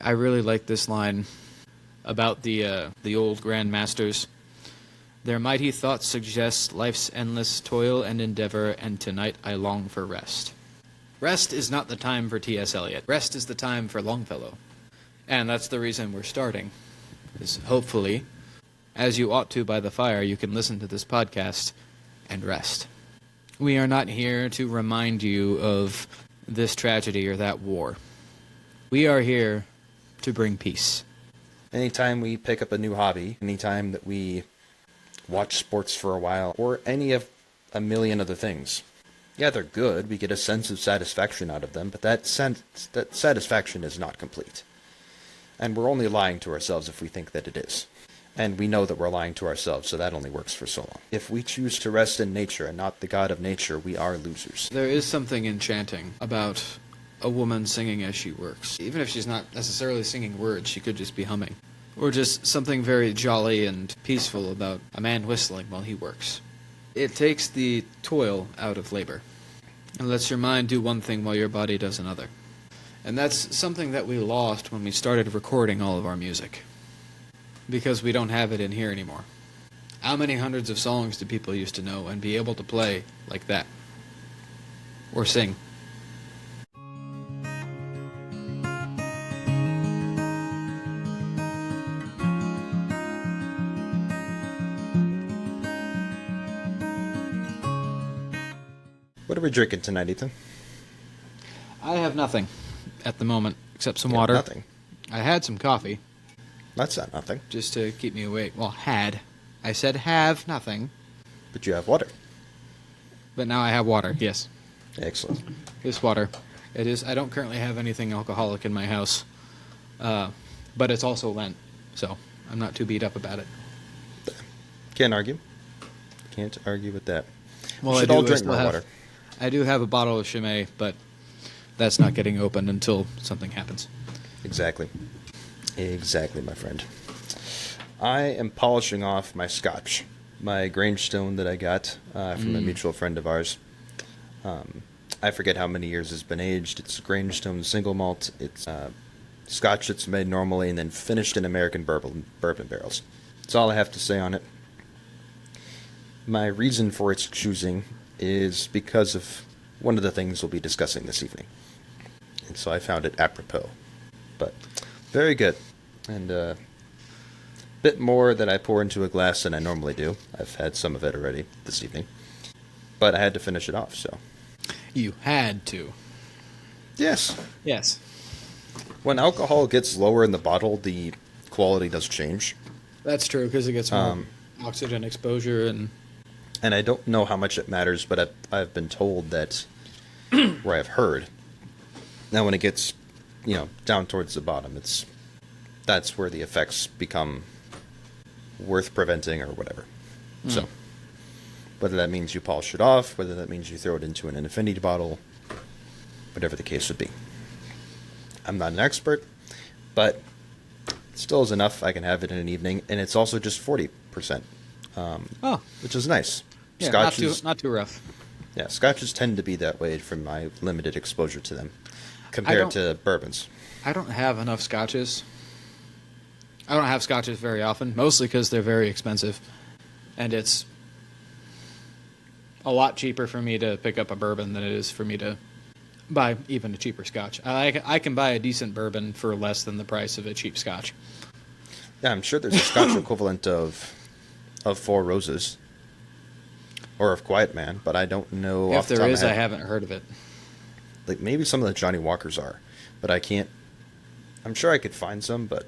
I really like this line about the old Grand Masters. Their mighty thoughts suggest life's endless toil and endeavor, and tonight I long for rest. Rest is not the time for T.S. Eliot. Rest is the time for Longfellow. And that's the reason we're starting. Is hopefully, as you ought to by the fire, you can listen to this podcast and rest. We are not here to remind you of this tragedy or that war. We are here to bring peace. Anytime we pick up a new hobby, anytime that we watch sports for a while, or any of a million other things, yeah, they're good. We get a sense of satisfaction out of them, but that satisfaction is not complete. And we're only lying to ourselves if we think that it is. And we know that we're lying to ourselves, so that only works for so long. If we choose to rest in nature and not the God of nature, we are losers. There is something enchanting about a woman singing as she works. Even if she's not necessarily singing words, she could just be humming. Or just something very jolly and peaceful about a man whistling while he works. It takes the toil out of labor and lets your mind do one thing while your body does another. And that's something that we lost when we started recording all of our music, because we don't have it in here anymore. How many hundreds of songs do people used to know and be able to play like that? Or sing? What are we drinking tonight, Ethan? I have nothing at the moment except some You have water. nothing. I had some coffee That's not nothing. just to keep me awake. Well, had. I said have nothing, But you have water. but now I have water. Yes, Excellent. this water. It is. I don't currently have anything alcoholic in my house, but it's also Lent, so I'm not too beat up about it. Can't argue. Can't argue with that. Well, We should all drink more water. I do have a bottle of Chimay, but that's not getting opened until something happens. Exactly. Exactly, my friend. I am polishing off my scotch, my Grangestone that I got from a mutual friend of ours. I forget how many years it's been aged. It's a Grangestone single malt. It's scotch that's made normally and then finished in American bourbon barrels. That's all I have to say on it. My reason for its choosing is because of one of the things we'll be discussing this evening. And so I found it apropos. But very good. And a bit more that I pour into a glass than I normally do. I've had some of it already this evening. But I had to finish it off, so. You had to. Yes. Yes. When alcohol gets lower in the bottle, the quality does change. That's true, because it gets more oxygen exposure and... And I don't know how much it matters, but I've been told that, or I've heard, now when it gets, down towards the bottom, that's where the effects become worth preventing or whatever. So, whether that means you polish it off, whether that means you throw it into an infinity bottle, whatever the case would be. I'm not an expert, but it still is enough. I can have it in an evening, and it's also just 40%, which is nice. Yeah, Scotches, not too rough. yeah, scotches tend to be that way from my limited exposure to them, compared to bourbons. I don't have enough scotches. I don't have scotches very often, mostly because they're very expensive. And it's a lot cheaper for me to pick up a bourbon than it is for me to buy even a cheaper scotch. I can buy a decent bourbon for less than the price of a cheap scotch. Yeah, I'm sure there's a scotch equivalent of Four Roses. Or of Quiet Man, but I don't know. If there is, I haven't heard of it. Like maybe some of the Johnny Walkers are, but I can't. I'm sure I could find some, but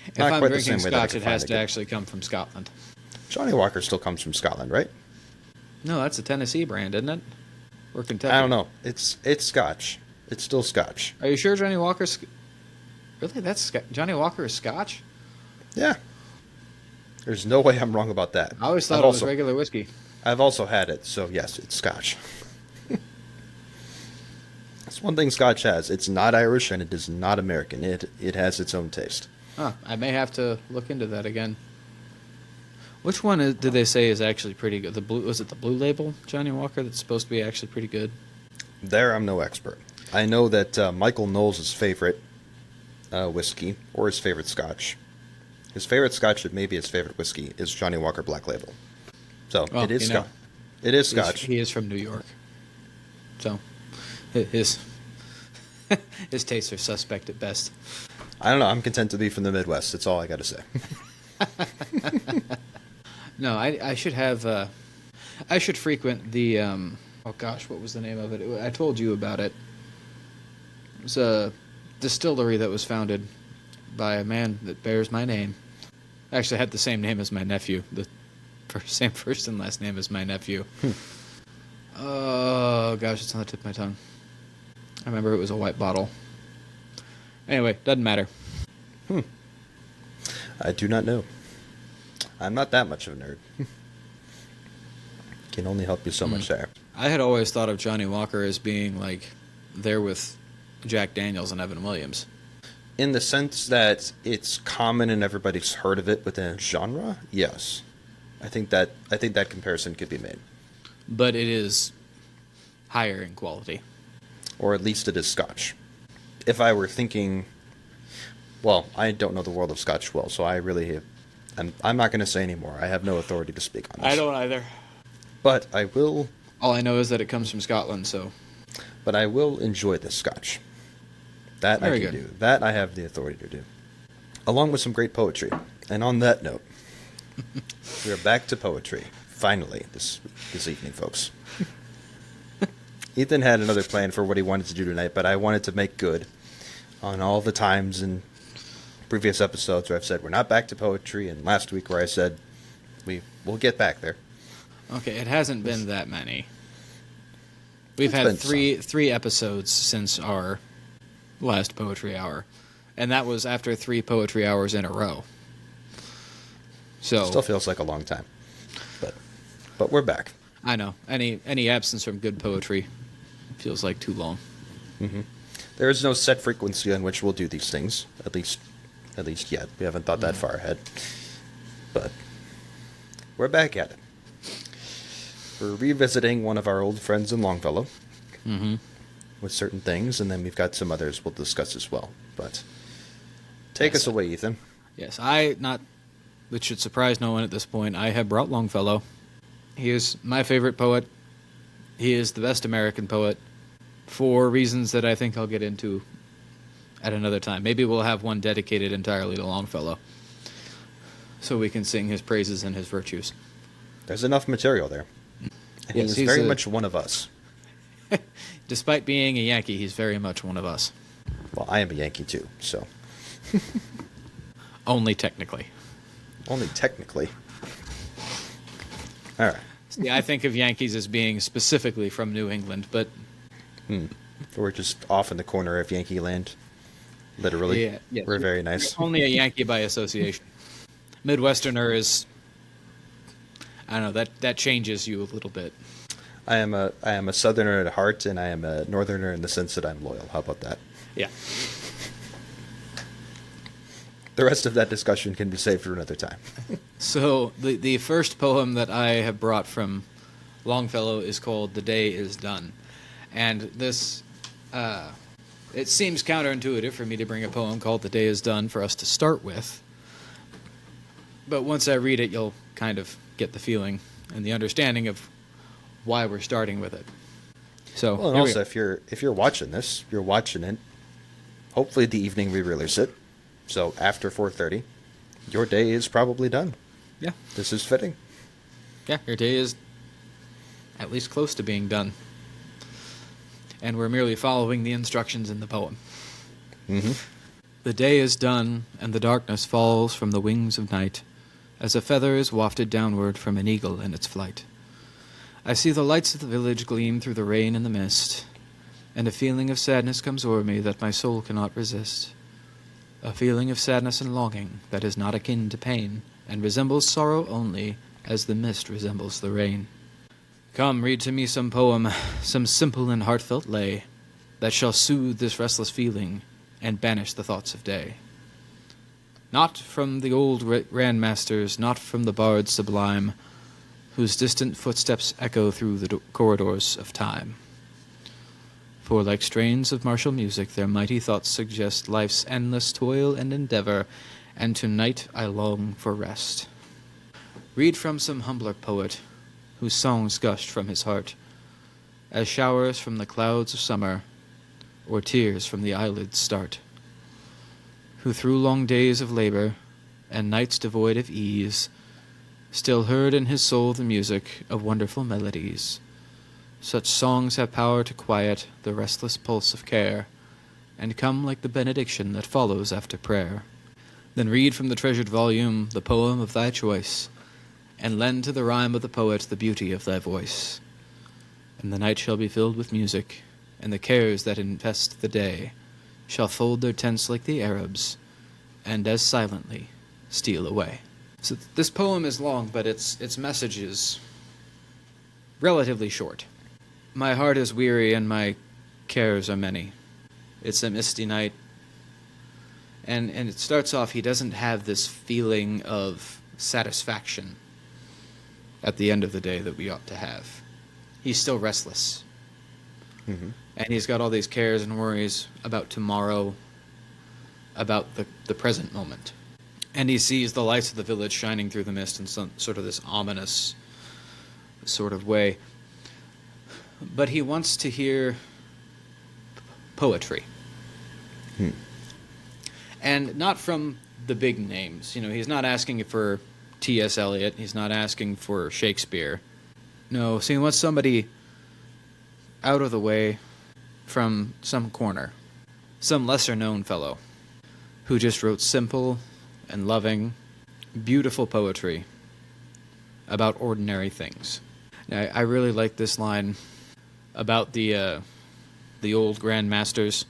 If not I'm quite the drinking same way that I scotch, could it find has a to good- actually come from Scotland. Johnny Walker still comes from Scotland, right? No, that's a Tennessee brand, isn't it? Or Kentucky? I don't know. It's Scotch. It's still Scotch. Are you sure Johnny Walker's... Really? Johnny Walker is Scotch? Yeah. There's no way I'm wrong about that. I always thought I've it was also- regular whiskey. I've also had it, so yes, it's Scotch. That's one thing Scotch has. It's not Irish and it is not American. It has its own taste. Huh, I may have to look into that again. Which one did they say is actually pretty good? Was it the Blue Label Johnny Walker that's supposed to be actually pretty good? There, I'm no expert. I know that Michael Knowles' favorite whiskey or his favorite scotch. His favorite scotch and maybe his favorite whiskey is Johnny Walker Black Label. So Well, it is Scotch. It is Scotch. He is from New York, so his his tastes are suspect at best. I don't know. I'm content to be from the Midwest. That's all I got to say. No, I should have. I should frequent the. Oh gosh, what was the name of it? I told you about it. It was a distillery that was founded by a man that bears my name. Actually, had the same name as my nephew. The same first and last name as my nephew. Oh gosh, it's on the tip of my tongue. I remember it was a white bottle. Anyway, doesn't matter. I do not know. I'm not that much of a nerd. Can only help you so much there. I had always thought of Johnny Walker as being like there with Jack Daniels and Evan Williams. In the sense that it's common and everybody's heard of it within a genre, yes. I think that comparison could be made. But it is higher in quality. Or at least it is Scotch. If I were thinking, well, I don't know the world of Scotch well, so I really I'm not going to say anymore. I have no authority to speak on this. I don't either. But I will. All I know is that it comes from Scotland, so. But I will enjoy this Scotch. That Very I can good. do. That I have the authority to do. Along with some great poetry. And on that note, we are back to poetry. Finally, this evening, folks. Ethan had another plan for what he wanted to do tonight, but I wanted to make good on all the times in previous episodes where I've said we're not back to poetry, and last week where I said we'll get back there. Okay, it hasn't been that many. We've had three episodes since our last poetry hour, and that was after 3 poetry hours in a row. So Still feels like a long time, but we're back. I know any absence from good poetry feels like too long. Mm-hmm. There is no set frequency on which we'll do these things, at least yet. We haven't thought that far ahead, but we're back at it. We're revisiting one of our old friends in Longfellow with certain things, and then we've got some others we'll discuss as well. But take us away, Ethan. Yes, which should surprise no one at this point, I have brought Longfellow. He is my favorite poet. He is the best American poet for reasons that I think I'll get into at another time. Maybe we'll have one dedicated entirely to Longfellow so we can sing his praises and his virtues. There's enough material there. And Yes, he's very much one of us. Despite being a Yankee, he's very much one of us. Well, I am a Yankee too, so. Only technically. Only technically. All right. See, I think of Yankees as being specifically from New England, but... We're just off in the corner of Yankee land. Literally. Yeah. We're very nice. Only a Yankee by association. Midwesterner is... I don't know, that changes you a little bit. I am a Southerner at heart, and I am a Northerner in the sense that I'm loyal. How about that? Yeah. The rest of that discussion can be saved for another time. So, the first poem that I have brought from Longfellow is called The Day Is Done. And this, it seems counterintuitive for me to bring a poem called The Day Is Done for us to start with. But once I read it, you'll kind of get the feeling and the understanding of why we're starting with it. So, well, and also, if you're watching this, you're watching it, hopefully the evening we release it. So after 4:30, your day is probably done. Yeah. This is fitting. Yeah, your day is at least close to being done. And we're merely following the instructions in the poem. The day is done, and the darkness falls from the wings of night, as a feather is wafted downward from an eagle in its flight. I see the lights of the village gleam through the rain and the mist, and a feeling of sadness comes o'er me that my soul cannot resist. A feeling of sadness and longing that is not akin to pain, and resembles sorrow only, as the mist resembles the rain. Come, read to me some poem, some simple and heartfelt lay, that shall soothe this restless feeling, and banish the thoughts of day. Not from the old grandmasters, not from the bards sublime, whose distant footsteps echo through the corridors of time. For like strains of martial music, their mighty thoughts suggest life's endless toil and endeavor, and tonight I long for rest. Read from some humbler poet, whose songs gushed from his heart, as showers from the clouds of summer, or tears from the eyelids start. Who through long days of labor, and nights devoid of ease, still heard in his soul the music of wonderful melodies. Such songs have power to quiet the restless pulse of care, and come like the benediction that follows after prayer. Then read from the treasured volume the poem of thy choice, and lend to the rhyme of the poet the beauty of thy voice. And the night shall be filled with music, and the cares that infest the day shall fold their tents like the Arabs, and as silently steal away. So this poem is long, but its message is relatively short. My heart is weary and my cares are many. It's a misty night. And it starts off, he doesn't have this feeling of satisfaction at the end of the day that we ought to have. He's still restless. Mm-hmm. And he's got all these cares and worries about tomorrow, about the present moment. And he sees the lights of the village shining through the mist in some sort of this ominous sort of way. But he wants to hear poetry. And not from the big names. You know, he's not asking for T.S. Eliot. He's not asking for Shakespeare. No, so he wants somebody out of the way from some corner. Some lesser-known fellow who just wrote simple and loving, beautiful poetry about ordinary things. Now, I really like this line about the old Grand Masters.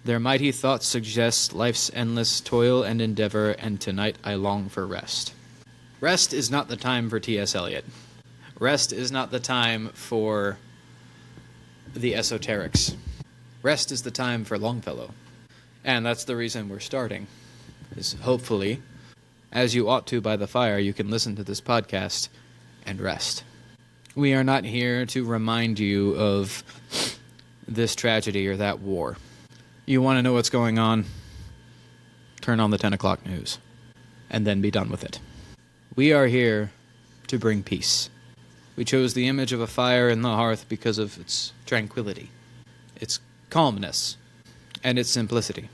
Their mighty thoughts suggest life's endless toil and endeavor, and tonight I long for rest. Rest is not the time for T.S. Eliot. Rest is not the time for the esoterics. Rest is the time for Longfellow. And that's the reason we're starting, is hopefully, as you ought to by the fire, you can listen to this podcast and rest. We are not here to remind you of this tragedy or that war. You want to know what's going on? Turn on the 10 o'clock news, and then be done with it. We are here to bring peace. We chose the image of a fire in the hearth because of its tranquility, its calmness, and its simplicity.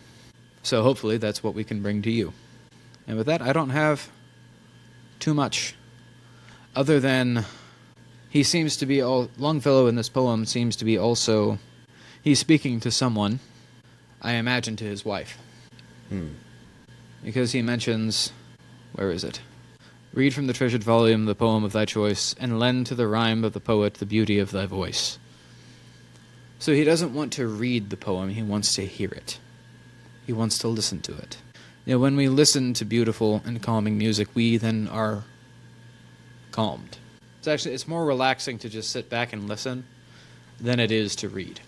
So hopefully that's what we can bring to you. And with that, I don't have too much, other than he seems to be Longfellow in this poem seems to be also, he's speaking to someone, I imagine to his wife. Because he mentions, where is it? Read from the treasured volume the poem of thy choice, and lend to the rhyme of the poet the beauty of thy voice. So he doesn't want to read the poem, he wants to hear it. He wants to listen to it. You know, when we listen to beautiful and calming music, we then are calmed. It's more relaxing to just sit back and listen than it is to read.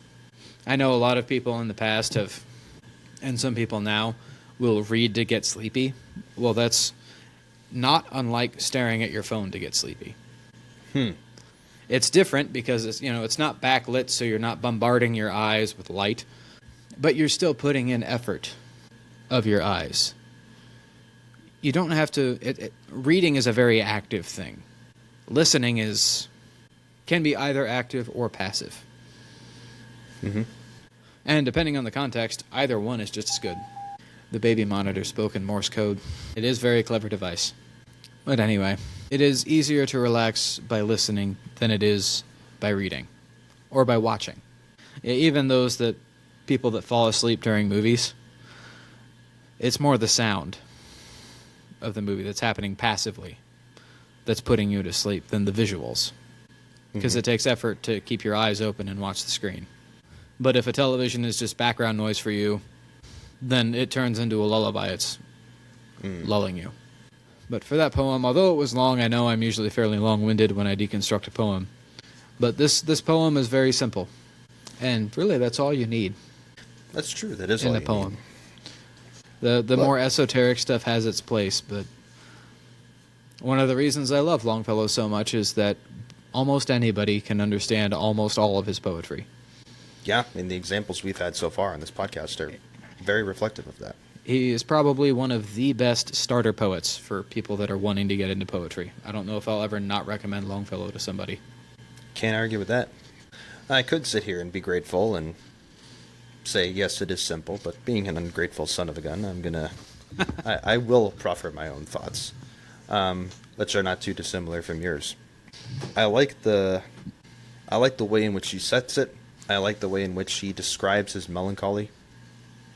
I know a lot of people in the past have, and some people now, will read to get sleepy. Well, that's not unlike staring at your phone to get sleepy. It's different because it's not backlit, so you're not bombarding your eyes with light, but you're still putting in effort of your eyes. You don't have to. Reading is a very active thing. Listening can be either active or passive. And depending on the context, either one is just as good. The baby monitor spoke in Morse code. It is a very clever device. But anyway, it is easier to relax by listening than it is by reading or by watching. Even people that fall asleep during movies, it's more the sound of the movie that's happening passively that's putting you to sleep than the visuals. Because it takes effort to keep your eyes open and watch the screen. But if a television is just background noise for you, then it turns into a lullaby. It's lulling you. But for that poem, although it was long, I know I'm usually fairly long-winded when I deconstruct a poem. But this poem is very simple. And really, that's all you need. That's true. That is all you need. In a poem. The more esoteric stuff has its place, but one of the reasons I love Longfellow so much is that almost anybody can understand almost all of his poetry. Yeah, and the examples we've had so far on this podcast are very reflective of that. He is probably one of the best starter poets for people that are wanting to get into poetry. I don't know if I'll ever not recommend Longfellow to somebody. Can't argue with that. I could sit here and be grateful and say, yes, it is simple, but being an ungrateful son of a gun, I will proffer my own thoughts, which are not too dissimilar from yours. I like the way in which he sets it. I like the way in which he describes his melancholy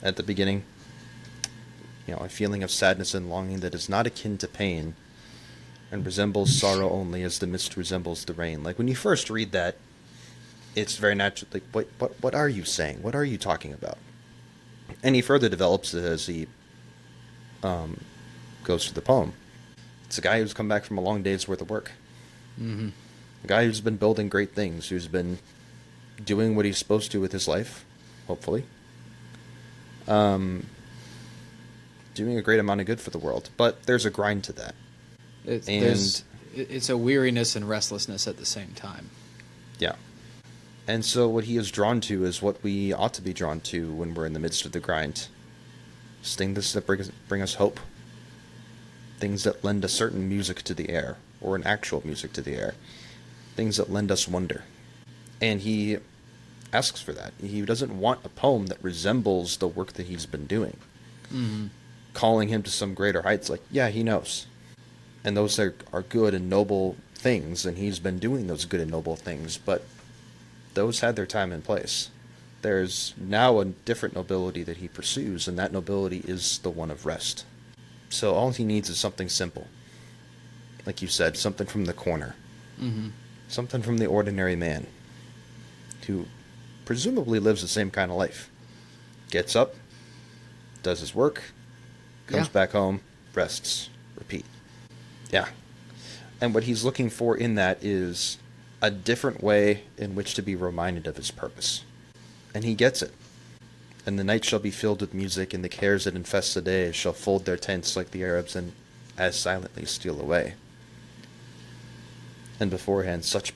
at the beginning. You know, a feeling of sadness and longing that is not akin to pain and resembles sorrow only as the mist resembles the rain. Like, when you first read that, it's very natural. Like, what are you saying? What are you talking about? And he further develops it as he goes through the poem. It's a guy who's come back from a long day's worth of work. Mm-hmm. A guy who's been building great things, who's been doing what he's supposed to with his life, hopefully. Doing a great amount of good for the world. But there's a grind to that. It's a weariness and restlessness at the same time. Yeah. And so what he is drawn to is what we ought to be drawn to when we're in the midst of the grind. Things that bring us hope. Things that lend a certain music to the air, or an actual music to the air. Things that lend us wonder. And he asks for that. He doesn't want a poem that resembles the work that he's been doing. Mm-hmm. Calling him to some greater heights, like, yeah, he knows. And those are good and noble things, and he's been doing those good and noble things, but those had their time and place. There's now a different nobility that he pursues, and that nobility is the one of rest. So all he needs is something simple. Like you said, something from the corner. Mm-hmm. Something from the ordinary man, who presumably lives the same kind of life. Gets up, does his work, comes back home, rests, repeat. Yeah. And what he's looking for in that is a different way in which to be reminded of his purpose. And he gets it. And the night shall be filled with music, and the cares that infest the day shall fold their tents like the Arabs and as silently steal away. And beforehand such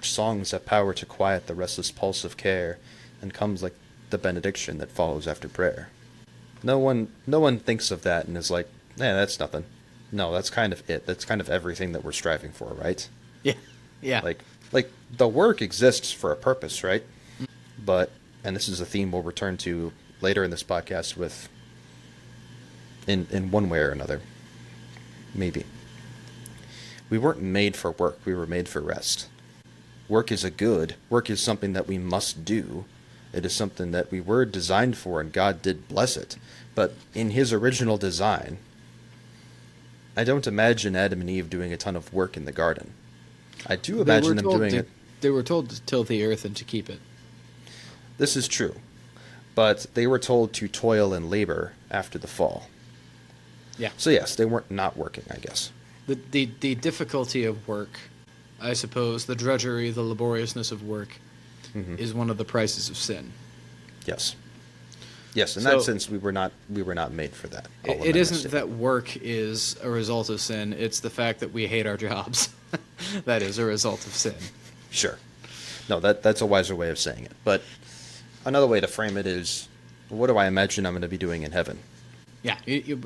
songs have power to quiet the restless pulse of care, and comes like the benediction that follows after prayer. No one thinks of that and is like, that's nothing. No, that's kind of it. That's kind of everything that we're striving for, right? Yeah. Yeah. Like the work exists for a purpose, right? But, and this is a theme we'll return to later in this podcast with, in one way or another. Maybe. We weren't made for work. We were made for rest. Work is a good. Work is something that we must do. It is something that we were designed for, and God did bless it. But in his original design, I don't imagine Adam and Eve doing a ton of work in the garden. I do imagine them doing it. They were told to till the earth and to keep it. This is true. But they were told to toil and labor after the fall. Yeah. So yes, they weren't not working, I guess. The difficulty of work, I suppose, the drudgery, the laboriousness of work, is one of the prices of sin. Yes. Yes, in that sense, we were not made for that. It isn't that work is a result of sin. It's the fact that we hate our jobs. That is a result of sin. Sure. No, that's a wiser way of saying it. But another way to frame it is, what do I imagine I'm going to be doing in heaven? Yeah,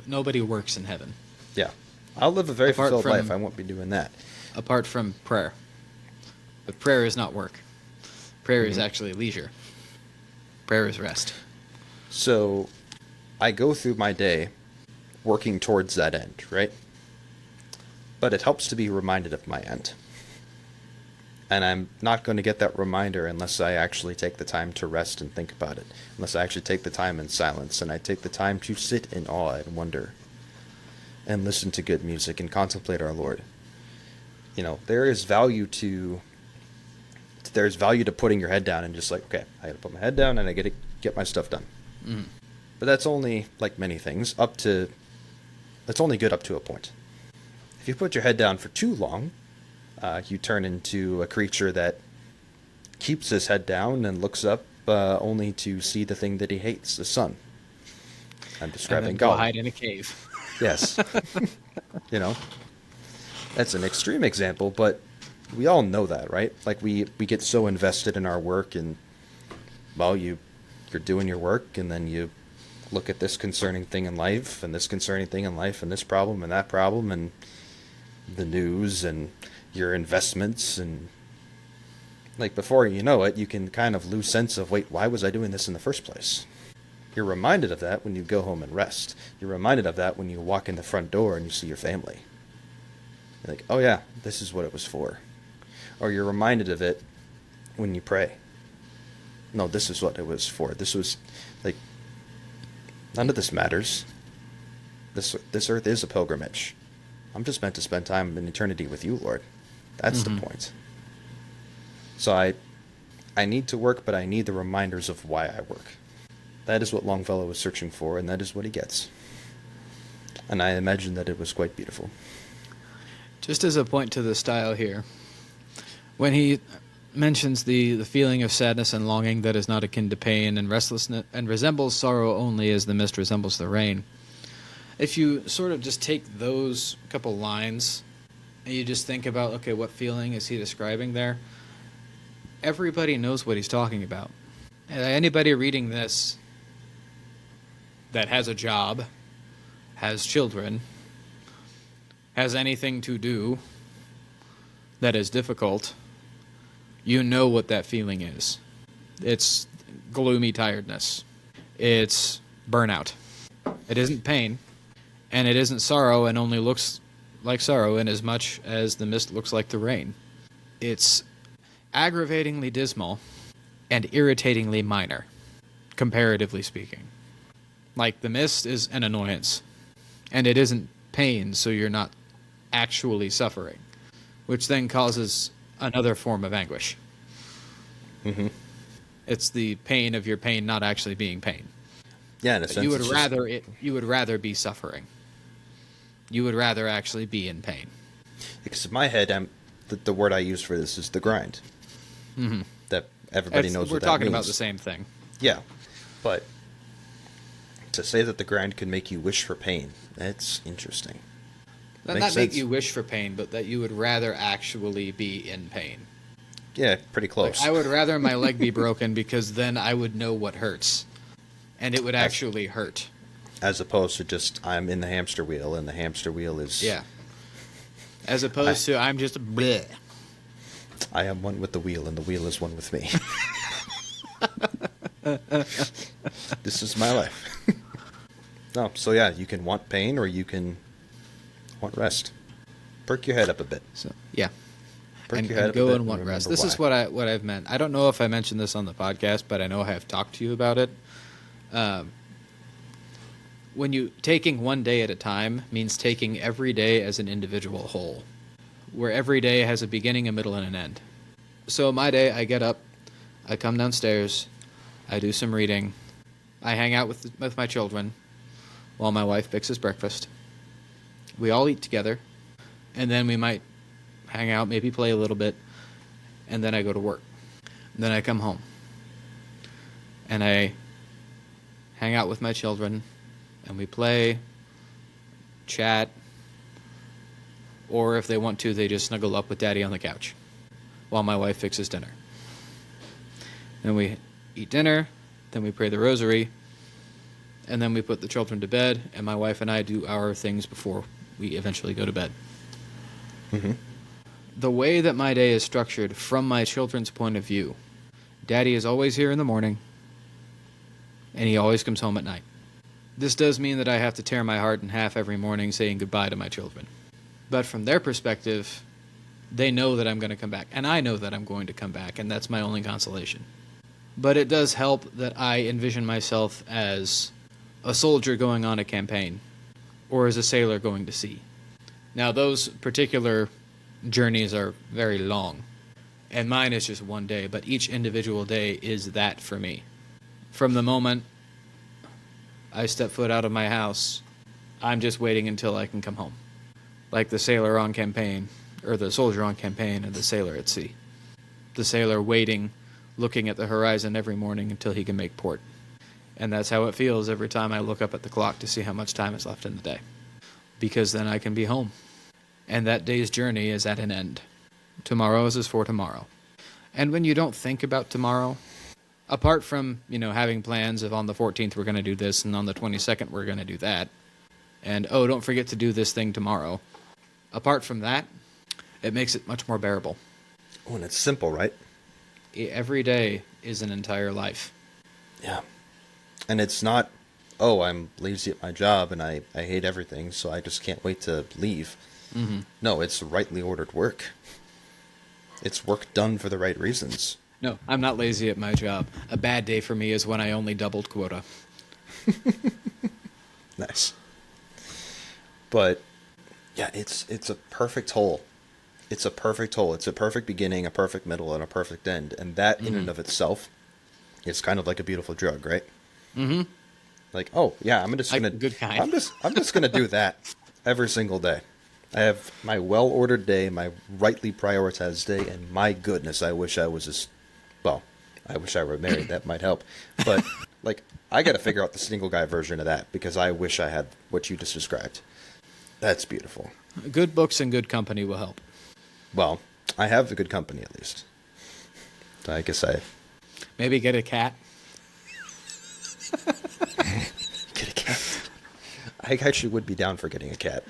nobody works in heaven. Yeah. I'll live a very fulfilled life. I won't be doing that. Apart from prayer. But prayer is not work. Prayer is actually leisure. Prayer is rest. So, I go through my day working towards that end, right? But it helps to be reminded of my end. And I'm not going to get that reminder unless I actually take the time to rest and think about it. Unless I actually take the time in silence and I take the time to sit in awe and wonder. And listen to good music and contemplate our Lord. You know, there's value to putting your head down and just like, okay, I got to put my head down and I got to get my stuff done. Mm. But that's only, like many things, that's only good up to a point. If you put your head down for too long, you turn into a creature that keeps his head down and looks up only to see the thing that he hates, the sun. I'm describing God. Go hide in a cave. Yes. You know, that's an extreme example, but we all know that, right? Like we get so invested in our work and well, you're doing your work, and then you look at this concerning thing in life, and this concerning thing in life, and this problem and that problem, and the news, and your investments, and like before you know it, you can kind of lose sense of, wait, why was I doing this in the first place? You're reminded of that when you go home and rest. You're reminded of that when you walk in the front door and you see your family. You're like, oh yeah, this is what it was for. Or you're reminded of it when you pray. No, this is what it was for. This was, like, none of this matters. This earth is a pilgrimage. I'm just meant to spend time in eternity with you, Lord. That's the point. So I need to work, but I need the reminders of why I work. That is what Longfellow was searching for, and that is what he gets. And I imagine that it was quite beautiful. Just as a point to the style here, when he mentions the feeling of sadness and longing that is not akin to pain and restlessness and resembles sorrow only as the mist resembles the rain, if you sort of just take those couple lines and you just think about, okay, what feeling is he describing there? Everybody knows what he's talking about. And anybody reading this that has a job, has children, has anything to do that is difficult, you know what that feeling is. It's gloomy tiredness. It's burnout. It isn't pain, and it isn't sorrow and only looks like sorrow in as much as the mist looks like the rain. It's aggravatingly dismal and irritatingly minor, comparatively speaking. Like, the mist is an annoyance, and it isn't pain, so you're not actually suffering, which then causes another form of anguish. Mm-hmm. It's the pain of your pain not actually being pain. Yeah, in a sense, you would rather be suffering. You would rather actually be in pain. Because in my head, the word I use for this is the grind. Mm-hmm. That everybody knows what that means. We're talking about the same thing. Yeah, but to say that the grind can make you wish for pain, that's interesting. Not make you wish for pain, but that you would rather actually be in pain. Yeah, pretty close. Like, I would rather my leg be broken because then I would know what hurts. And it would actually hurt. As opposed to just, I'm in the hamster wheel, and the hamster wheel is... Yeah. As opposed to, I'm just bleh. I am one with the wheel, and the wheel is one with me. This is my life. No, so yeah, you can want pain, or you can want rest. Perk your head up a bit. So yeah. Perk your head up up go a bit and want rest. This is what I've meant. I don't know if I mentioned this on the podcast, but I know I have talked to you about it. When you taking one day at a time means taking every day as an individual whole, where every day has a beginning, a middle, and an end. So my day, I get up, I come downstairs, I do some reading, I hang out with my children while my wife fixes breakfast. We all eat together, and then we might hang out, maybe play a little bit, and then I go to work. And then I come home, and I hang out with my children, and we play, chat, or if they want to, they just snuggle up with Daddy on the couch while my wife fixes dinner. Then we eat dinner, then we pray the rosary, and then we put the children to bed, and my wife and I do our things before we eventually go to bed. Mm-hmm. The way that my day is structured from my children's point of view, Daddy is always here in the morning, and he always comes home at night. This does mean that I have to tear my heart in half every morning saying goodbye to my children. But from their perspective, they know that I'm going to come back, and I know that I'm going to come back, and that's my only consolation. But it does help that I envision myself as a soldier going on a campaign, or as a sailor going to sea. Now, those particular journeys are very long, and mine is just one day, but each individual day is that for me. From the moment I step foot out of my house, I'm just waiting until I can come home. Like the sailor on campaign, or the soldier on campaign, and the sailor at sea. The sailor waiting, looking at the horizon every morning until he can make port. And that's how it feels every time I look up at the clock to see how much time is left in the day. Because then I can be home. And that day's journey is at an end. Tomorrow's is for tomorrow. And when you don't think about tomorrow, Apart from, having plans of on the 14th we're going to do this and on the 22nd we're going to do that. And, oh, don't forget to do this thing tomorrow. Apart from that, it makes it much more bearable. Oh, and it's simple, right? Every day is an entire life. Yeah. And it's not, oh, I'm lazy at my job and I hate everything, so I just can't wait to leave. Mm-hmm. No, it's rightly ordered work. It's work done for the right reasons. No, I'm not lazy at my job. A bad day for me is when I only doubled quota. Nice. But, yeah, it's a perfect whole. It's a perfect whole. It's a perfect beginning, a perfect middle, and a perfect end. And that, in and of itself, is kind of like a beautiful drug, right? Mm-hmm. Like, oh, yeah, I'm just gonna... Good kind. I'm just gonna do that every single day. I have my well-ordered day, my rightly prioritized day, and my goodness, I wish I was as... Well, I wish I were married. That might help. But, like, I gotta figure out the single guy version of that, because I wish I had what you just described. That's beautiful. Good books and good company will help. Well, I have the good company, at least. I guess I... Maybe get a cat. Get a cat. I actually would be down for getting a cat.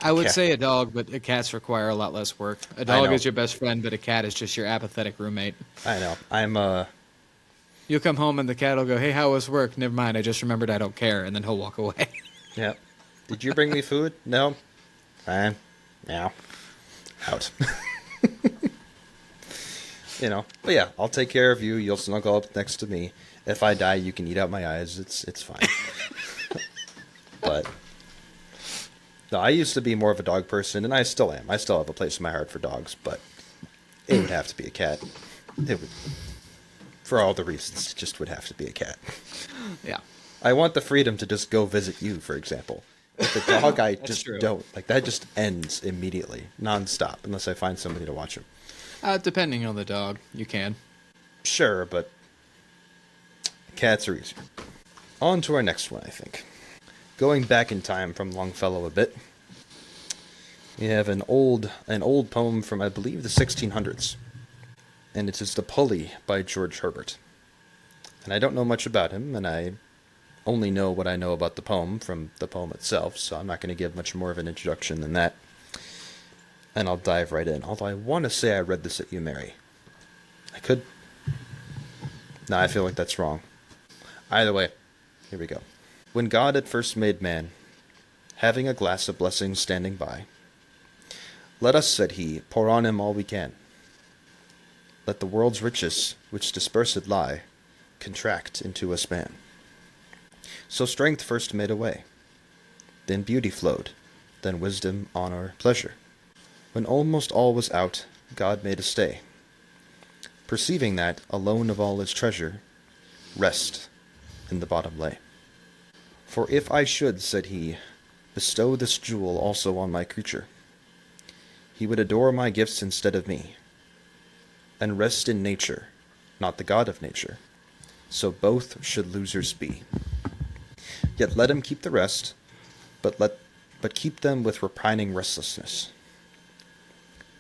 I would cat. say a dog, but cats require a lot less work. A dog is your best friend, but a cat is just your apathetic roommate. I know. You'll come home and the cat will go, hey, how was work? Never mind, I just remembered I don't care, and then he'll walk away. Yeah. Did you bring me food? No? Fine. Meow. Out. But yeah, I'll take care of you. You'll snuggle up next to me. If I die, you can eat out my eyes. It's fine. But no, I used to be more of a dog person, and I still am. I still have a place in my heart for dogs, but it would have to be a cat. It would, for all the reasons, it just would have to be a cat. Yeah. I want the freedom to just go visit you, for example. With the dog, I just true. don't. Like, that just ends immediately, nonstop, unless I find somebody to watch him. Depending on the dog, you can. Sure, but cats are easier. On to our next one, I think. Going back in time from Longfellow a bit, we have an old poem from, I believe, the 1600s. And it is The Pulley by George Herbert. And I don't know much about him, and I only know what I know about the poem from the poem itself, so I'm not going to give much more of an introduction than that. And I'll dive right in. Although I want to say I read this at UMary. I could... No, I feel like that's wrong. Either way, here we go. When God had first made man, having a glass of blessings standing by, let us, said he, pour on him all we can. Let the world's riches, which dispersed lie, contract into a span. So strength first made a way, then beauty flowed, then wisdom, honor, pleasure. When almost all was out, God made a stay, perceiving that, alone of all his treasure, rest in the bottom lay. For if I should, said he, bestow this jewel also on my creature, he would adore my gifts instead of me, and rest in nature, not the God of nature, so both should losers be. Yet let him keep the rest, but keep them with repining restlessness.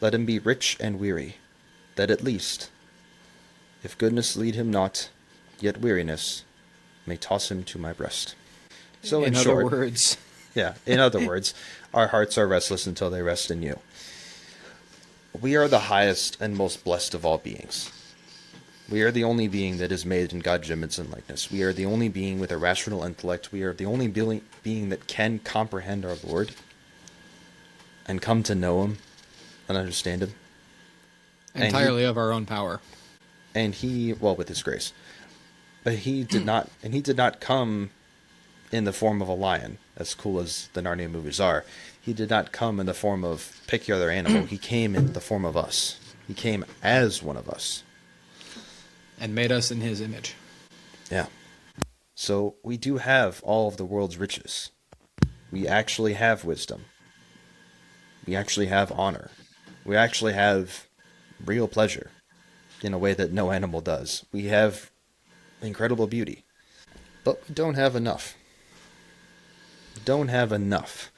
Let him be rich and weary, that at least, if goodness lead him not, yet weariness may toss him to my breast. So in short, other words, yeah, in other words, our hearts are restless until they rest in you. We are the highest and most blessed of all beings. We are the only being that is made in God's image and likeness. We are the only being with a rational intellect. We are the only being that can comprehend our Lord and come to know him and understand him. entirely of our own power. And he, well, with his grace. But he did not come in the form of a lion, as cool as the Narnia movies are. He did not come in the form of pick your other animal. He came in the form of us. He came as one of us. And made us in his image. Yeah. So we do have all of the world's riches. We actually have wisdom. We actually have honor. We actually have real pleasure in a way that no animal does. We have incredible beauty. But we don't have enough. We don't have enough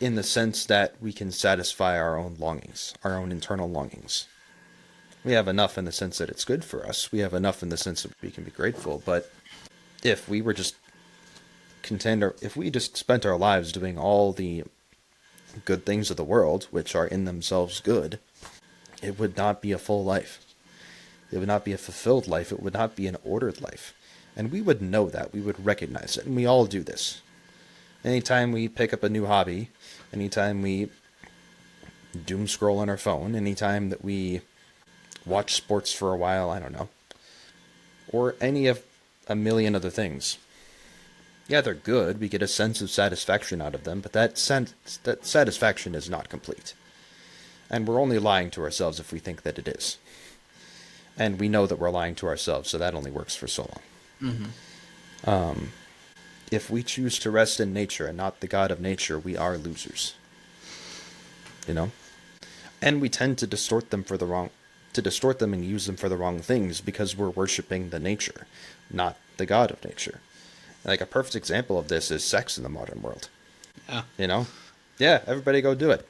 in the sense that we can satisfy our own longings, our own internal longings. We have enough in the sense that it's good for us. We have enough in the sense that we can be grateful. But if we were just if we just spent our lives doing all the good things of the world, which are in themselves good, it would not be a full life. It would not be a fulfilled life. It would not be an ordered life. And we would know that. We would recognize it. And we all do this. Anytime we pick up a new hobby, anytime we doom scroll on our phone, anytime that we watch sports for a while, I don't know, or any of a million other things. Yeah, they're good. We get a sense of satisfaction out of them, but that satisfaction is not complete. And we're only lying to ourselves if we think that it is. And we know that we're lying to ourselves, so that only works for so long. Mm-hmm. If we choose to rest in nature and not the God of nature, we are losers. You know? And we tend to distort them and use them for the wrong things because we're worshiping the nature, not the God of nature. Like a perfect example of this is sex in the modern world. Yeah. You know? Yeah, everybody go do it.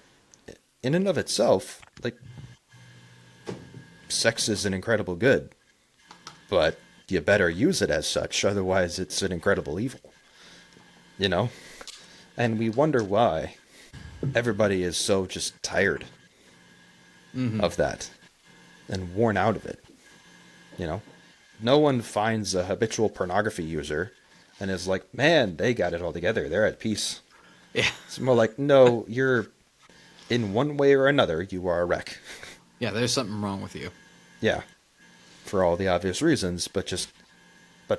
In and of itself, like, sex is an incredible good, but you better use it as such, otherwise it's an incredible evil. You know? And we wonder why everybody is so just tired of that and worn out of it. You know? No one finds a habitual pornography user and is like, man, they got it all together. They're at peace. Yeah. It's more like, no, you're, in one way or another, you are a wreck. Yeah, there's something wrong with you. Yeah. For all the obvious reasons, but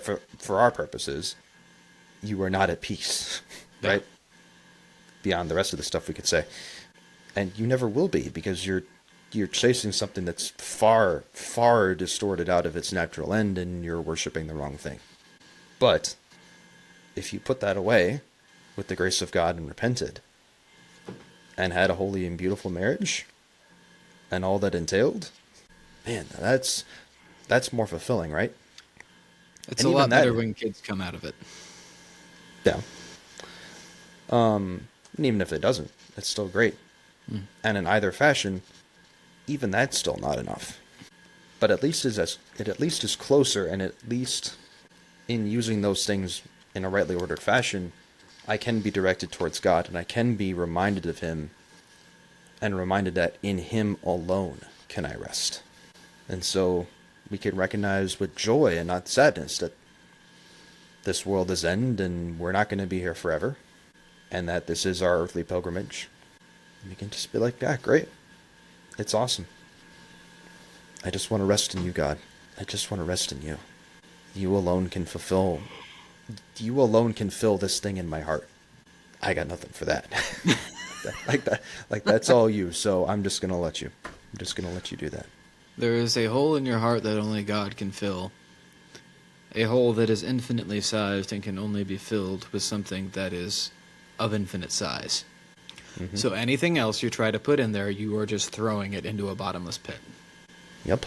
for our purposes, you are not at peace. Yeah. Right? Beyond the rest of the stuff we could say. And you never will be, because you're chasing something that's far, far distorted out of its natural end, and you're worshiping the wrong thing. But if you put that away with the grace of God and repented and had a holy and beautiful marriage and all that entailed, man, that's more fulfilling, right? It's a lot better when kids come out of it. Yeah. And even if it doesn't, it's still great. And in either fashion, even that's still not enough. But it at least is closer, and at least in using those things in a rightly ordered fashion, I can be directed towards God, and I can be reminded of Him, and reminded that in Him alone can I rest. And so we can recognize with joy and not sadness that this world is end, and we're not going to be here forever, and that this is our earthly pilgrimage. And we can just be like, yeah, great. It's awesome. I just want to rest in you, God. I just want to rest in you. You alone can fill this thing in my heart. I got nothing for that. like that's all you. So I'm just going to let you. I'm just going to let you do that. There is a hole in your heart that only God can fill. A hole that is infinitely sized and can only be filled with something that is of infinite size. Mm-hmm. So anything else you try to put in there, you are just throwing it into a bottomless pit. Yep.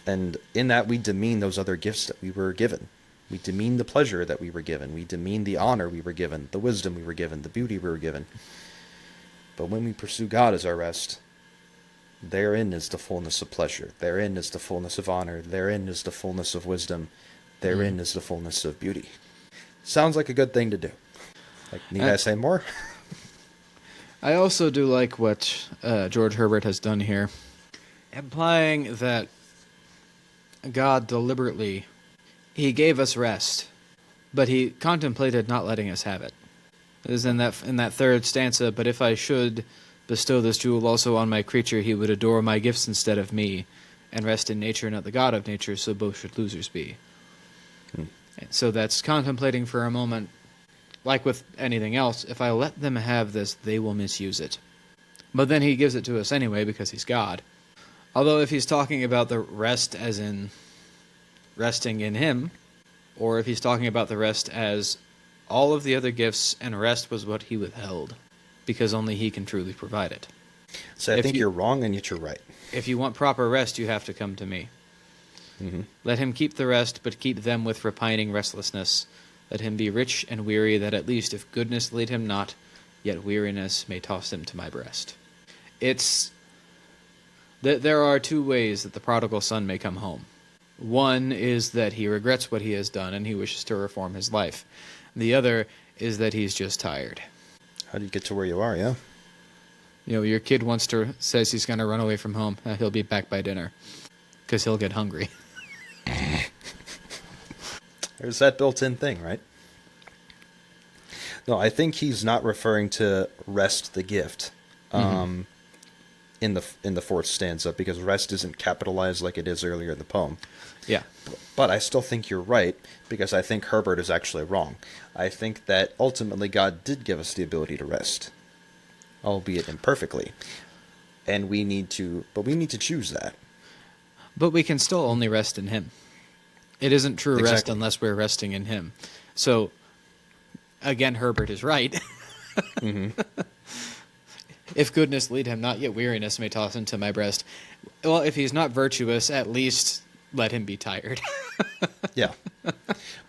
And in that, we demean those other gifts that we were given. We demean the pleasure that we were given. We demean the honor we were given, the wisdom we were given, the beauty we were given. But when we pursue God as our rest, therein is the fullness of pleasure. Therein is the fullness of honor. Therein is the fullness of wisdom. Therein is the fullness of beauty. Sounds like a good thing to do. Like, need I say more? I also do like what George Herbert has done here, implying that God deliberately, He gave us rest, but He contemplated not letting us have it. It is in that third stanza, but if I should bestow this jewel also on my creature, he would adore my gifts instead of me, and rest in nature, not the God of nature, so both should losers be. So that's contemplating for a moment. Like with anything else, if I let them have this, they will misuse it. But then He gives it to us anyway because He's God. Although if He's talking about the rest as in resting in Him, or if He's talking about the rest as all of the other gifts and rest was what He withheld, because only He can truly provide it. So I think you're wrong, and yet you're right. If you want proper rest, you have to come to me. Mm-hmm. Let Him keep the rest, but keep them with repining restlessness. Let him be rich and weary, that at least if goodness lead him not, yet weariness may toss him to my breast. It's There are two ways that the prodigal son may come home. One is that he regrets what he has done and he wishes to reform his life. The other is that he's just tired. How do you get to where you are, yeah? You know, your kid says he's going to run away from home. He'll be back by dinner because he'll get hungry. There's that built-in thing, right? No, I think he's not referring to rest the gift in the fourth stanza, because rest isn't capitalized like it is earlier in the poem. Yeah. But I still think you're right, because I think Herbert is actually wrong. I think that ultimately God did give us the ability to rest, albeit imperfectly. And we need to choose that. But we can still only rest in him. It isn't true rest Exactly. unless we're resting in him. So, again, Herbert is right. Mm-hmm. If goodness lead him, not yet weariness may toss into my breast. Well, if he's not virtuous, at least let him be tired. Yeah.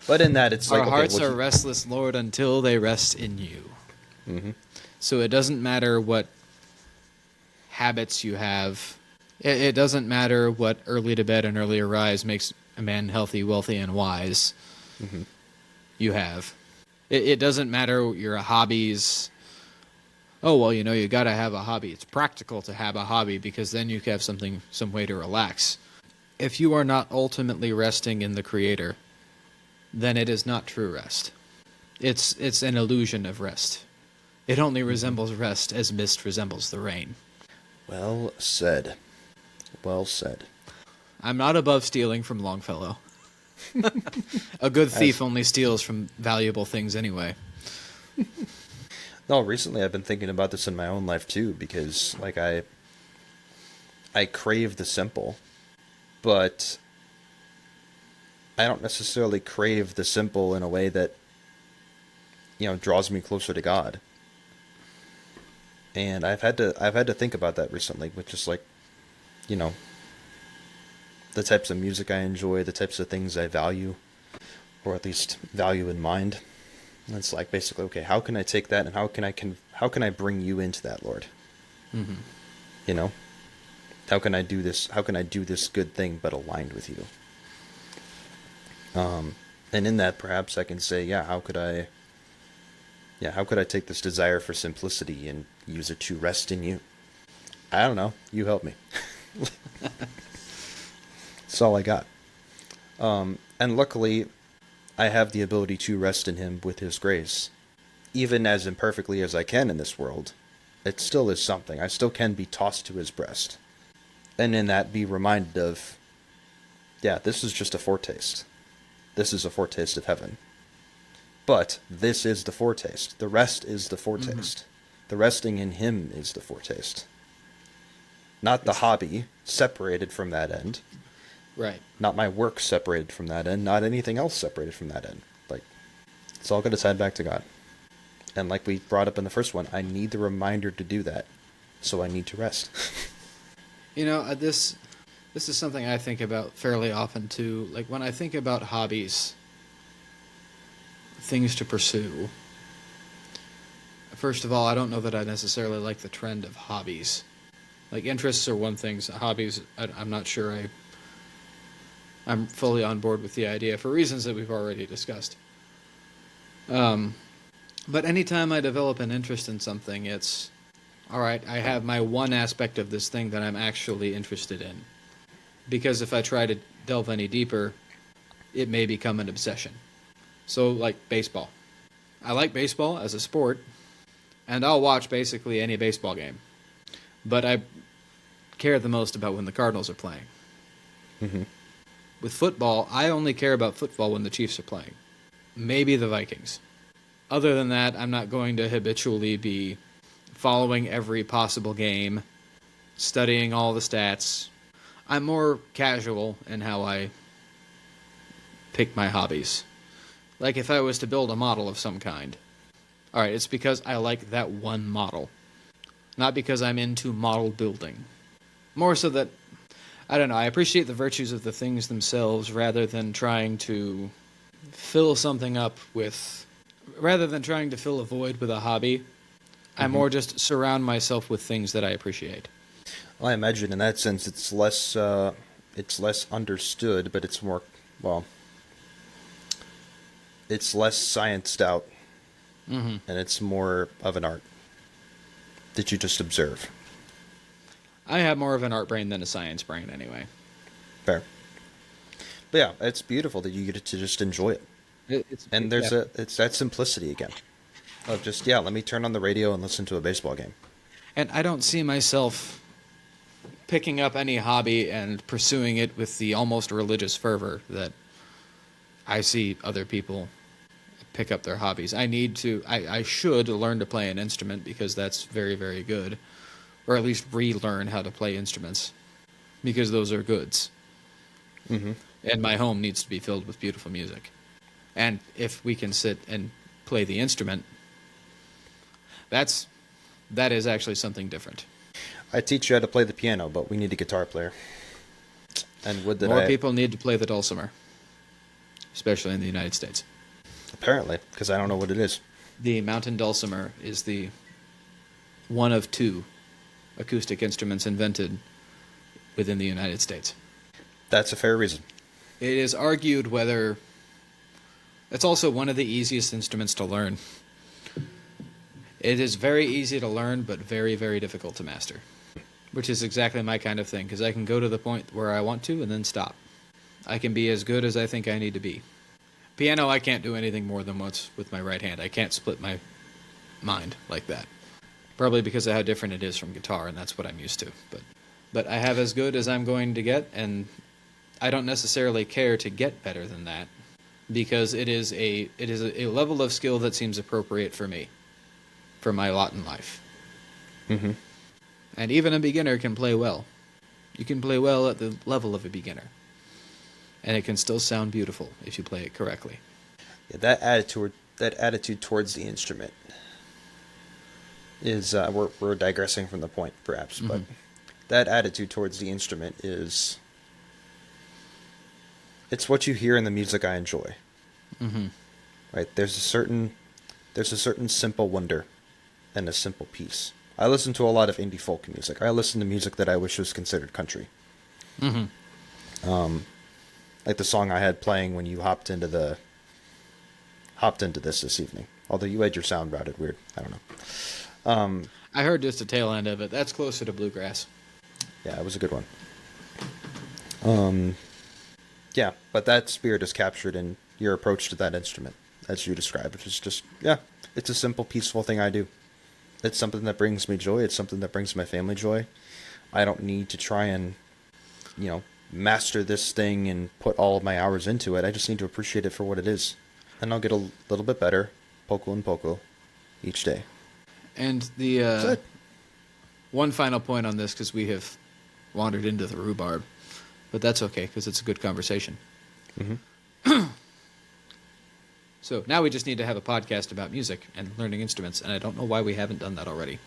But in that, it's Our like, hearts are restless, Lord, until they rest in you. Mm-hmm. So it doesn't matter what habits you have. It doesn't matter what early to bed and early to rise makes a man healthy, wealthy, and wise. Mm-hmm. You have. It doesn't matter your hobbies. Oh, well, you got to have a hobby. It's practical to have a hobby because then you have some way to relax. If you are not ultimately resting in the Creator, then it is not true rest. It's an illusion of rest. It only resembles rest as mist resembles the rain. Well said. Well said. I'm not above stealing from Longfellow. A good thief only steals from valuable things anyway. No, recently I've been thinking about this in my own life too, because like I crave the simple, but I don't necessarily crave the simple in a way that draws me closer to God. And I've had to think about that recently, with just like the types of music I enjoy, the types of things I value, or at least value in mind. And it's like basically, okay, how can I take that and how can I bring you into that, Lord? Mm-hmm. How can I do this? How can I do this good thing but aligned with you? And in that, perhaps I can say, how could I take this desire for simplicity and use it to rest in you? I don't know. You help me. That's all I got. And luckily, I have the ability to rest in him with his grace. Even as imperfectly as I can in this world, it still is something. I still can be tossed to his breast. And in that, be reminded of, this is just a foretaste. This is a foretaste of heaven. But this is the foretaste. The rest is the foretaste. Mm-hmm. The resting in him is the foretaste. Not the hobby separated from that end. Right. Not my work separated from that end. Not anything else separated from that end. Like, it's all going to tie back to God. And like we brought up in the first one, I need the reminder to do that. So I need to rest. This is something I think about fairly often too. Like when I think about hobbies, things to pursue. First of all, I don't know that I necessarily like the trend of hobbies. Like interests are one thing, so hobbies, I'm not sure I'm fully on board with the idea for reasons that we've already discussed. But anytime I develop an interest in something, it's, all right, I have my one aspect of this thing that I'm actually interested in. Because if I try to delve any deeper, it may become an obsession. So, like baseball. I like baseball as a sport, and I'll watch basically any baseball game. But I care the most about when the Cardinals are playing. Mm-hmm. With football, I only care about football when the Chiefs are playing. Maybe the Vikings. Other than that, I'm not going to habitually be following every possible game, studying all the stats. I'm more casual in how I pick my hobbies. Like if I was to build a model of some kind. Alright, it's because I like that one model. Not because I'm into model building. More so that, I don't know, I appreciate the virtues of the things themselves rather than trying to fill something up with... Rather than trying to fill a void with a hobby, I more just surround myself with things that I appreciate. Well, I imagine in that sense it's less understood, but it's more, well, it's less scienced out, Mm-hmm. and it's more of an art that you just observe. I have more of an art brain than a science brain, anyway. Fair. But yeah, it's beautiful that you get to just enjoy it. And it's that simplicity again. Of just, yeah, let me turn on the radio and listen to a baseball game. And I don't see myself picking up any hobby and pursuing it with the almost religious fervor that I see other people pick up their hobbies. I should learn to play an instrument because that's very, very good. Or at least relearn how to play instruments because those are goods. Mm-hmm. And my home needs to be filled with beautiful music. And if we can sit and play the instrument, that is actually something different. I teach you how to play the piano, but we need a guitar player. And More people need to play the dulcimer, especially in the United States. Apparently, because I don't know what it is. The mountain dulcimer is the one of two acoustic instruments invented within the United States. That's a fair reason. It is argued whether it's also one of the easiest instruments to learn. It is very easy to learn, but very, very difficult to master, which is exactly my kind of thing, because I can go to the point where I want to and then stop. I can be as good as I think I need to be. Piano, I can't do anything more than once with my right hand. I can't split my mind like that. Probably because of how different it is from guitar, and that's what I'm used to. But I have as good as I'm going to get, and I don't necessarily care to get better than that, because it is a level of skill that seems appropriate for me, for my lot in life. Mm-hmm. And even a beginner can play well. You can play well at the level of a beginner. And it can still sound beautiful if you play it correctly. Yeah, that attitude towards the instrument is we're digressing from the point, perhaps, but that attitude towards the instrument is it's what you hear in the music I enjoy. Mm-hmm. Right? There's a certain simple wonder in a simple piece. I listen to a lot of indie folk music. I listen to music that I wish was considered country. Mm-hmm. Like the song I had playing when you hopped into this evening. Although you had your sound routed weird. I don't know. I heard just the tail end of it. That's closer to bluegrass. Yeah, it was a good one. Yeah, but that spirit is captured in your approach to that instrument, as you described, which is just, yeah, it's a simple, peaceful thing I do. It's something that brings me joy. It's something that brings my family joy. I don't need to try and, master this thing and put all of my hours into it. I just need to appreciate it for what it is. And I'll get a little bit better, poco and poco, each day. And the one final point on this, because we have wandered into the rhubarb, but that's okay, because it's a good conversation. Mm-hmm. So now we just need to have a podcast about music and learning instruments, and I don't know why we haven't done that already.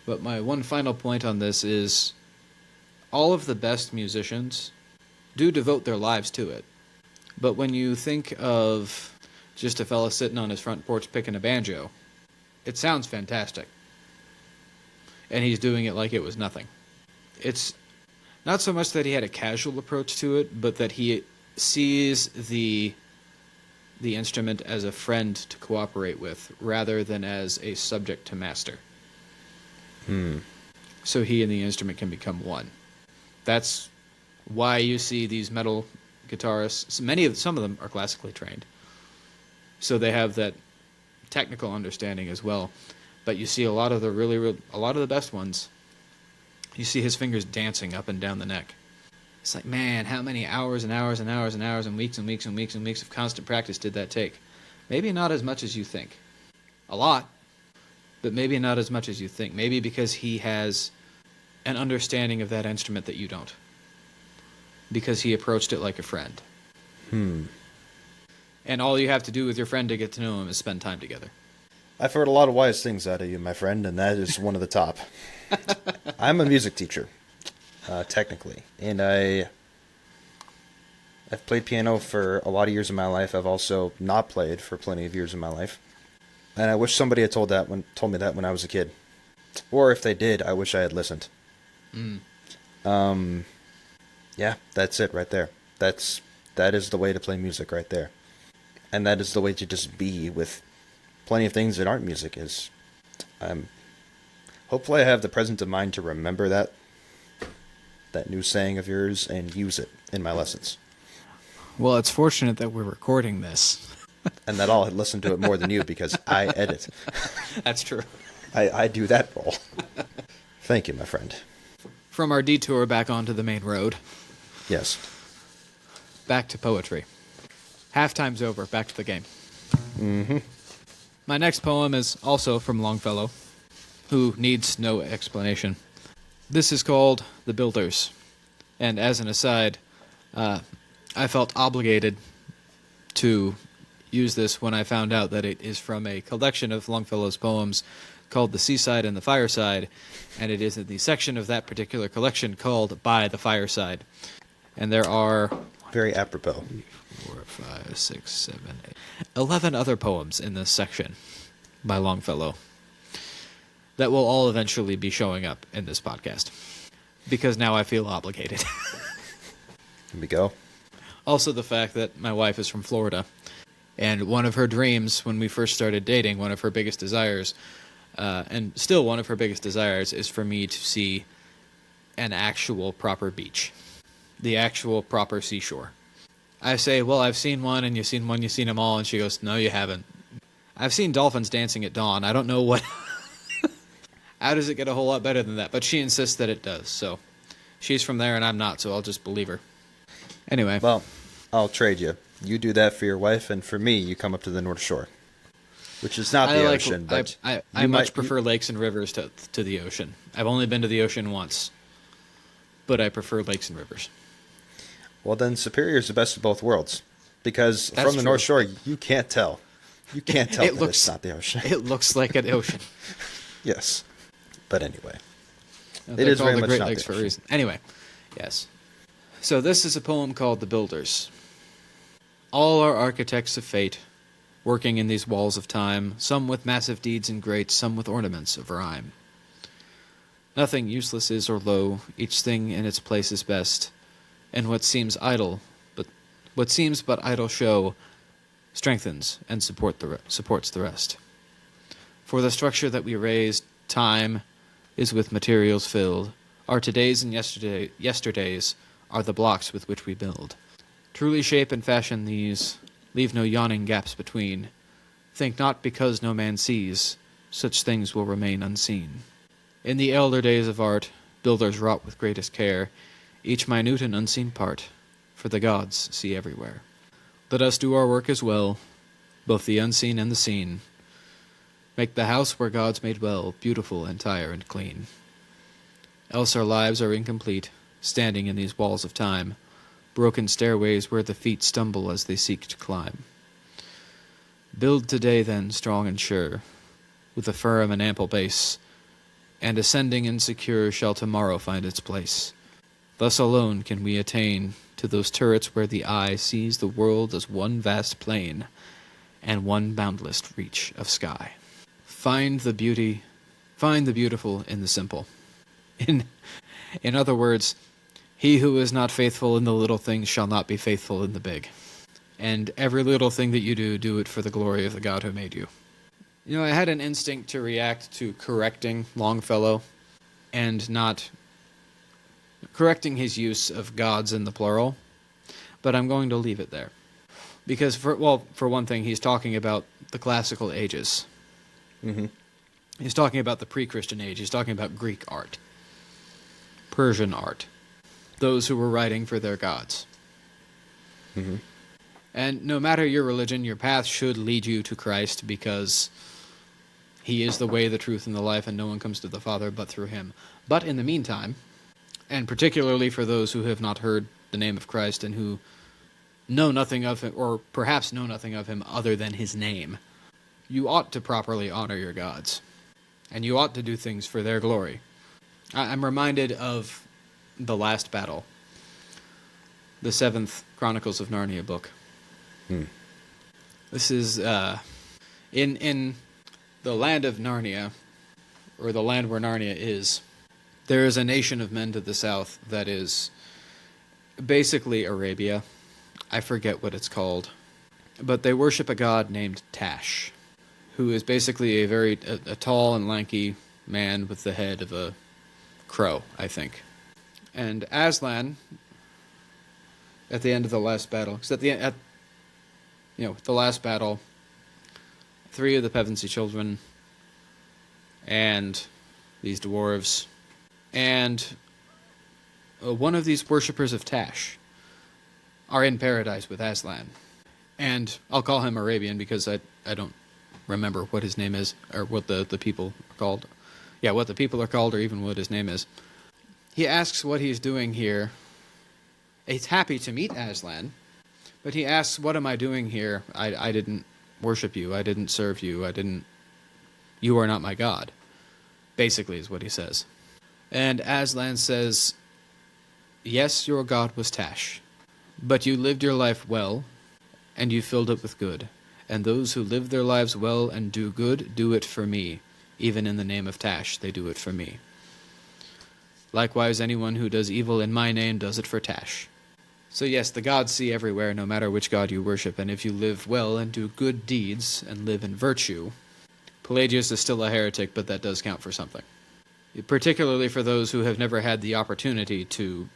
But my one final point on this is all of the best musicians do devote their lives to it. But when you think of just a fella sitting on his front porch picking a banjo, it sounds fantastic. And he's doing it like it was nothing. It's not so much that he had a casual approach to it, but that he sees the instrument as a friend to cooperate with, rather than as a subject to master. So he and the instrument can become one. That's why you see these metal guitarists. Some of them are classically trained, so they have that technical understanding as well. But you see a lot of the best ones. You see his fingers dancing up and down the neck. It's like, man, how many hours and hours and hours and hours and weeks and weeks and weeks and weeks of constant practice did that take? Maybe not as much as you think. A lot, but maybe not as much as you think. Maybe because he has an understanding of that instrument that you don't. Because he approached it like a friend. And all you have to do with your friend to get to know him is spend time together. I've heard a lot of wise things out of you, my friend, and that is one of the top. I'm a music teacher, technically, and I've played piano for a lot of years of my life. I've also not played for plenty of years of my life, and I wish somebody had told me that when I was a kid, or if they did, I wish I had listened. Yeah, that's it right there. That is the way to play music right there. And that is the way to just be with plenty of things that aren't music is. Hopefully I have the presence of mind to remember that new saying of yours and use it in my lessons. Well, it's fortunate that we're recording this. And that I'll listen to it more than you because I edit. That's true. I do that role. Thank you, my friend. From our detour back onto the main road, Yes. back to poetry. Halftime's over, back to the game. Mm-hmm. My next poem is also from Longfellow, who needs no explanation. This is called The Builders. And as an aside, I felt obligated to use this when I found out that it is from a collection of Longfellow's poems called The Seaside and the Fireside, and it is in the section of that particular collection called By the Fireside. And there are... Very apropos. 4, 5, 6, 7, 8... 11 other poems in this section by Longfellow that will all eventually be showing up in this podcast, because now I feel obligated. Here we go. Also the fact that my wife is from Florida, and one of her dreams when we first started dating, one of her biggest desires, and still one of her biggest desires, is for me to see an actual proper beach. The actual proper seashore. I say, well, I've seen one, and you've seen one, you've seen them all, and she goes, no, you haven't. I've seen dolphins dancing at dawn. I don't know what... How does it get a whole lot better than that? But she insists that it does, so... She's from there, and I'm not, so I'll just believe her. Anyway. Well, I'll trade you. You do that for your wife, and for me, you come up to the North Shore. Which is not the ocean, but... I much prefer lakes and rivers to the ocean. I've only been to the ocean once. But I prefer lakes and rivers. Well, then Superior is the best of both worlds. Because That's from the true. North Shore, you can't tell. You can't tell that looks, it's not the ocean. It looks like an ocean. Yes. But anyway. It is called very the much Great not Lakes the for a ocean. reason. Anyway, yes. So this is a poem called The Builders. All are architects of fate, working in these walls of time, some with massive deeds and great, some with ornaments of rhyme. Nothing useless is or low, each thing in its place is best, and what seems but idle show strengthens and supports the rest. For the structure that we raise, time, is with materials filled. Our todays and yesterdays are the blocks with which we build. Truly shape and fashion these, leave no yawning gaps between. Think not because no man sees, such things will remain unseen. In the elder days of art, builders wrought with greatest care, each minute and unseen part, for the gods see everywhere. Let us do our work as well, both the unseen and the seen. Make the house where God's made well, beautiful, entire, and clean. Else our lives are incomplete, standing in these walls of time, broken stairways where the feet stumble as they seek to climb. Build today, then, strong and sure, with a firm and ample base, and ascending and secure shall tomorrow find its place. Thus alone can we attain to those turrets where the eye sees the world as one vast plain, and one boundless reach of sky. Find the beautiful in the simple. In other words, he who is not faithful in the little things shall not be faithful in the big. And every little thing that you do, do it for the glory of the God who made you. You know, I had an instinct to react to correcting Longfellow and not correcting his use of gods in the plural, but I'm going to leave it there. Because, for one thing, he's talking about the classical ages. Mm-hmm. He's talking about the pre-Christian age. He's talking about Greek art, Persian art, those who were writing for their gods. Mm-hmm. And no matter your religion, your path should lead you to Christ, because he is the way, the truth, and the life, and no one comes to the Father but through him. But in the meantime, and particularly for those who have not heard the name of Christ and who know nothing of him, or perhaps know nothing of him other than his name, you ought to properly honor your gods, and you ought to do things for their glory. I'm reminded of The Last Battle, the 7th Chronicles of Narnia book. This is in the land of Narnia, or the land where Narnia is. There is a nation of men to the south that is basically Arabia. I forget what it's called. But they worship a god named Tash, who is basically a tall and lanky man with the head of a crow, I think. And Aslan, at the end of the last battle, because the last battle, 3 of the Pevensey children and these dwarves and one of these worshippers of Tash are in paradise with Aslan. And I'll call him Arabian because I don't remember what his name is, or what the people are called. Yeah, what the people are called, or even what his name is. He asks what he's doing here. He's happy to meet Aslan, but he asks, what am I doing here? I didn't worship you. I didn't serve you. You are not my god, basically is what he says. And Aslan says, yes, your god was Tash, but you lived your life well, and you filled it with good. And those who live their lives well and do good, do it for me. Even in the name of Tash, they do it for me. Likewise, anyone who does evil in my name does it for Tash. So yes, the gods see everywhere, no matter which god you worship, and if you live well and do good deeds and live in virtue, Pelagius is still a heretic, but that does count for something. Particularly for those who have never had the opportunity to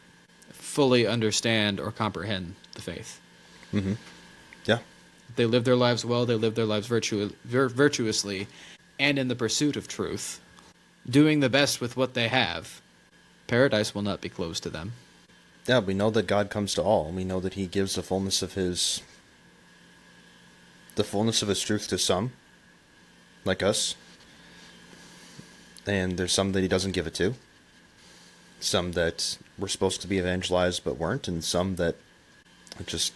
fully understand or comprehend the faith. Mm-hmm. Yeah. They live their lives well, they live their lives virtuously, and in the pursuit of truth, doing the best with what they have, paradise will not be closed to them. Yeah, we know that God comes to all. We know that he gives the fullness of his truth to some, like us. And there's some that he doesn't give it to. Some that were supposed to be evangelized but weren't, and some that it just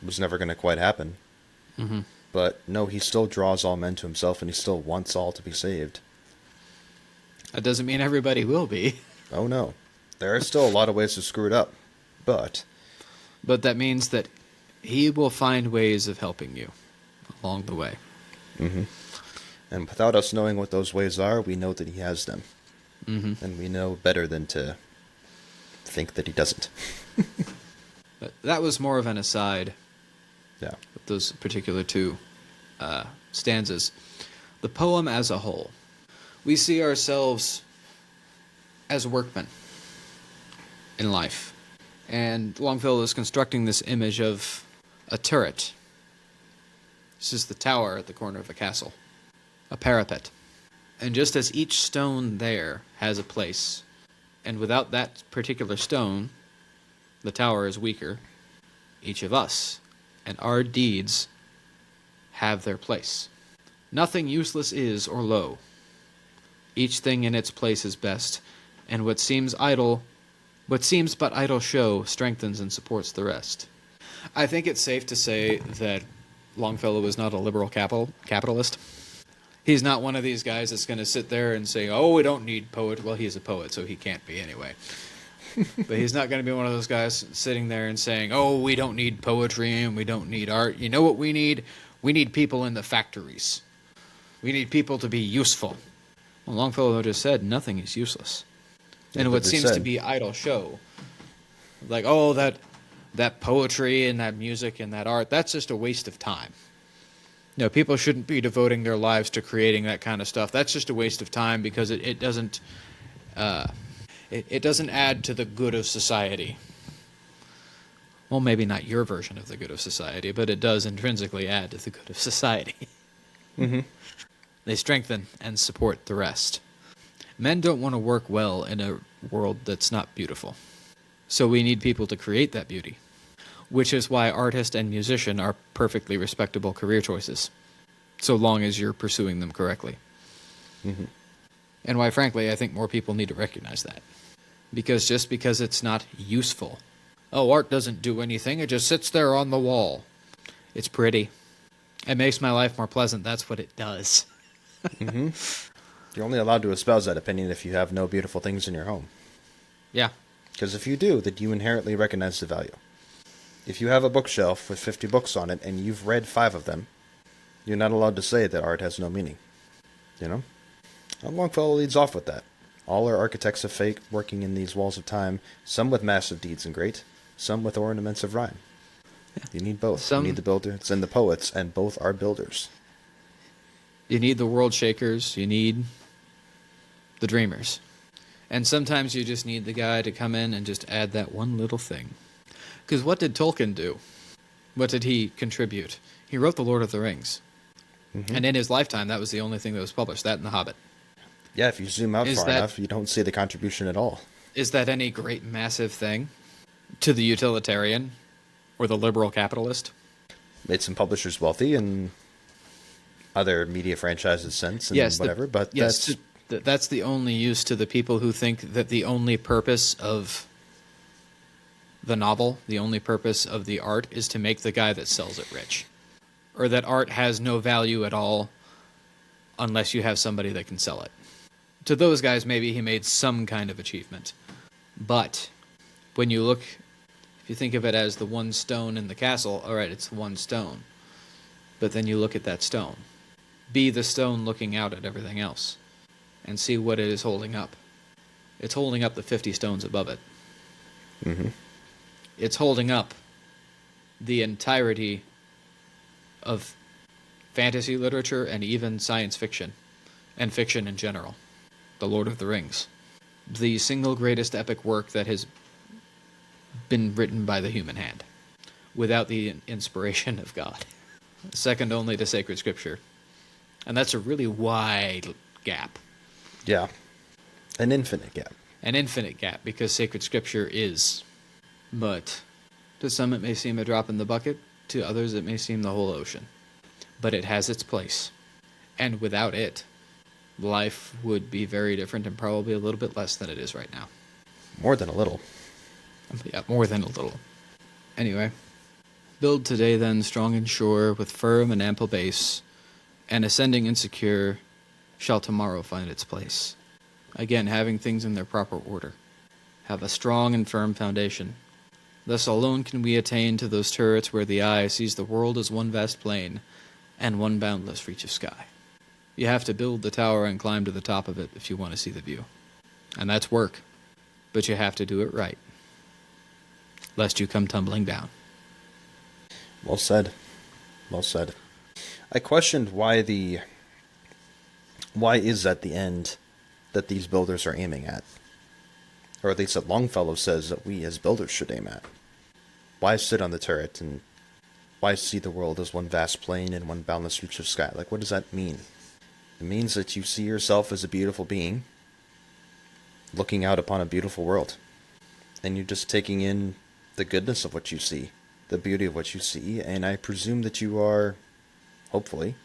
was never going to quite happen. Mm-hmm. But no, he still draws all men to himself, and he still wants all to be saved. That doesn't mean everybody will be. Oh no. There are still a lot of ways to screw it up. But that means that he will find ways of helping you along the way. Mm-hmm. And without us knowing what those ways are, we know that he has them. Mm-hmm. And we know better than to think that he doesn't. But that was more of an aside. Yeah. With those particular 2 stanzas. The poem as a whole. We see ourselves as workmen in life. And Longfellow is constructing this image of a turret. This is the tower at the corner of a castle. A parapet. And just as each stone there has a place, and without that particular stone, the tower is weaker, each of us and our deeds have their place. Nothing useless is or low. Each thing in its place is best, and what seems but idle show strengthens and supports the rest. I think it's safe to say that Longfellow was not a liberal capitalist. He's not one of these guys that's going to sit there and say, oh, we don't need poet. Well, he's a poet, so he can't be anyway. But he's not going to be one of those guys sitting there and saying, oh, we don't need poetry and we don't need art. You know what we need? We need people in the factories. We need people to be useful. Well, Longfellow just said nothing is useless. And what seems to be idle show, like, oh, that poetry and that music and that art, that's just a waste of time. No, people shouldn't be devoting their lives to creating that kind of stuff. That's just a waste of time because it doesn't add to the good of society. Well, maybe not your version of the good of society, but it does intrinsically add to the good of society. Mm-hmm. They strengthen and support the rest. Men don't want to work well in a world that's not beautiful. So we need people to create that beauty, which is why artist and musician are perfectly respectable career choices, so long as you're pursuing them correctly. Mm-hmm. And why, frankly, I think more people need to recognize that. Because just because it's not useful, oh, art doesn't do anything, it just sits there on the wall. It's pretty. It makes my life more pleasant, that's what it does. Mm-hmm. You're only allowed to espouse that opinion if you have no beautiful things in your home. Yeah. Because if you do, then you inherently recognize the value. If you have a bookshelf with 50 books on it and you've read 5 of them, you're not allowed to say that art has no meaning. You know? And Longfellow leads off with that. All are architects of fate working in these walls of time, some with massive deeds and great, some with ornaments of rhyme. You need both. You need the builders and the poets, and both are builders. You need the world shakers. You need the dreamers. And sometimes you just need the guy to come in and just add that one little thing. Because what did Tolkien do? What did he contribute? He wrote The Lord of the Rings. Mm-hmm. And in his lifetime, that was the only thing that was published, that and The Hobbit. Yeah, if you zoom out far enough, you don't see the contribution at all. Is that any great, massive thing to the utilitarian or the liberal capitalist? Made some publishers wealthy and other media franchises since and whatever, but that's the only use to the people who think that the only purpose of the novel, the only purpose of the art, is to make the guy that sells it rich. Or that art has no value at all unless you have somebody that can sell it. To those guys, maybe he made some kind of achievement. But when you look, if you think of it as the one stone in the castle, all right, it's one stone. But then you look at that stone. Be the stone looking out at everything else. And see what it is holding up. It's holding up the 50 stones above it. Mm-hmm. It's holding up the entirety of fantasy literature and even science fiction, and fiction in general. The Lord of the Rings. The single greatest epic work that has been written by the human hand, without the inspiration of God. Second only to sacred scripture. And that's a really wide gap. Yeah. An infinite gap. An infinite gap, because sacred scripture is. But to some it may seem a drop in the bucket, to others it may seem the whole ocean. But it has its place. And without it, life would be very different and probably a little bit less than it is right now. More than a little. Yeah, more than a little. Anyway, build today then strong and sure, with firm and ample base, and ascending and secure, shall tomorrow find its place. Again, having things in their proper order. Have a strong and firm foundation. Thus alone can we attain to those turrets where the eye sees the world as one vast plain, and one boundless reach of sky. You have to build the tower and climb to the top of it if you want to see the view. And that's work. But you have to do it right, lest you come tumbling down. Well said. Well said. I questioned why is at the end that these builders are aiming at? Or at least that Longfellow says that we as builders should aim at. Why sit on the turret and why see the world as one vast plain and one boundless reach of sky? Like, what does that mean? It means that you see yourself as a beautiful being looking out upon a beautiful world. And you're just taking in the goodness of what you see, the beauty of what you see, and I presume that you are, hopefully,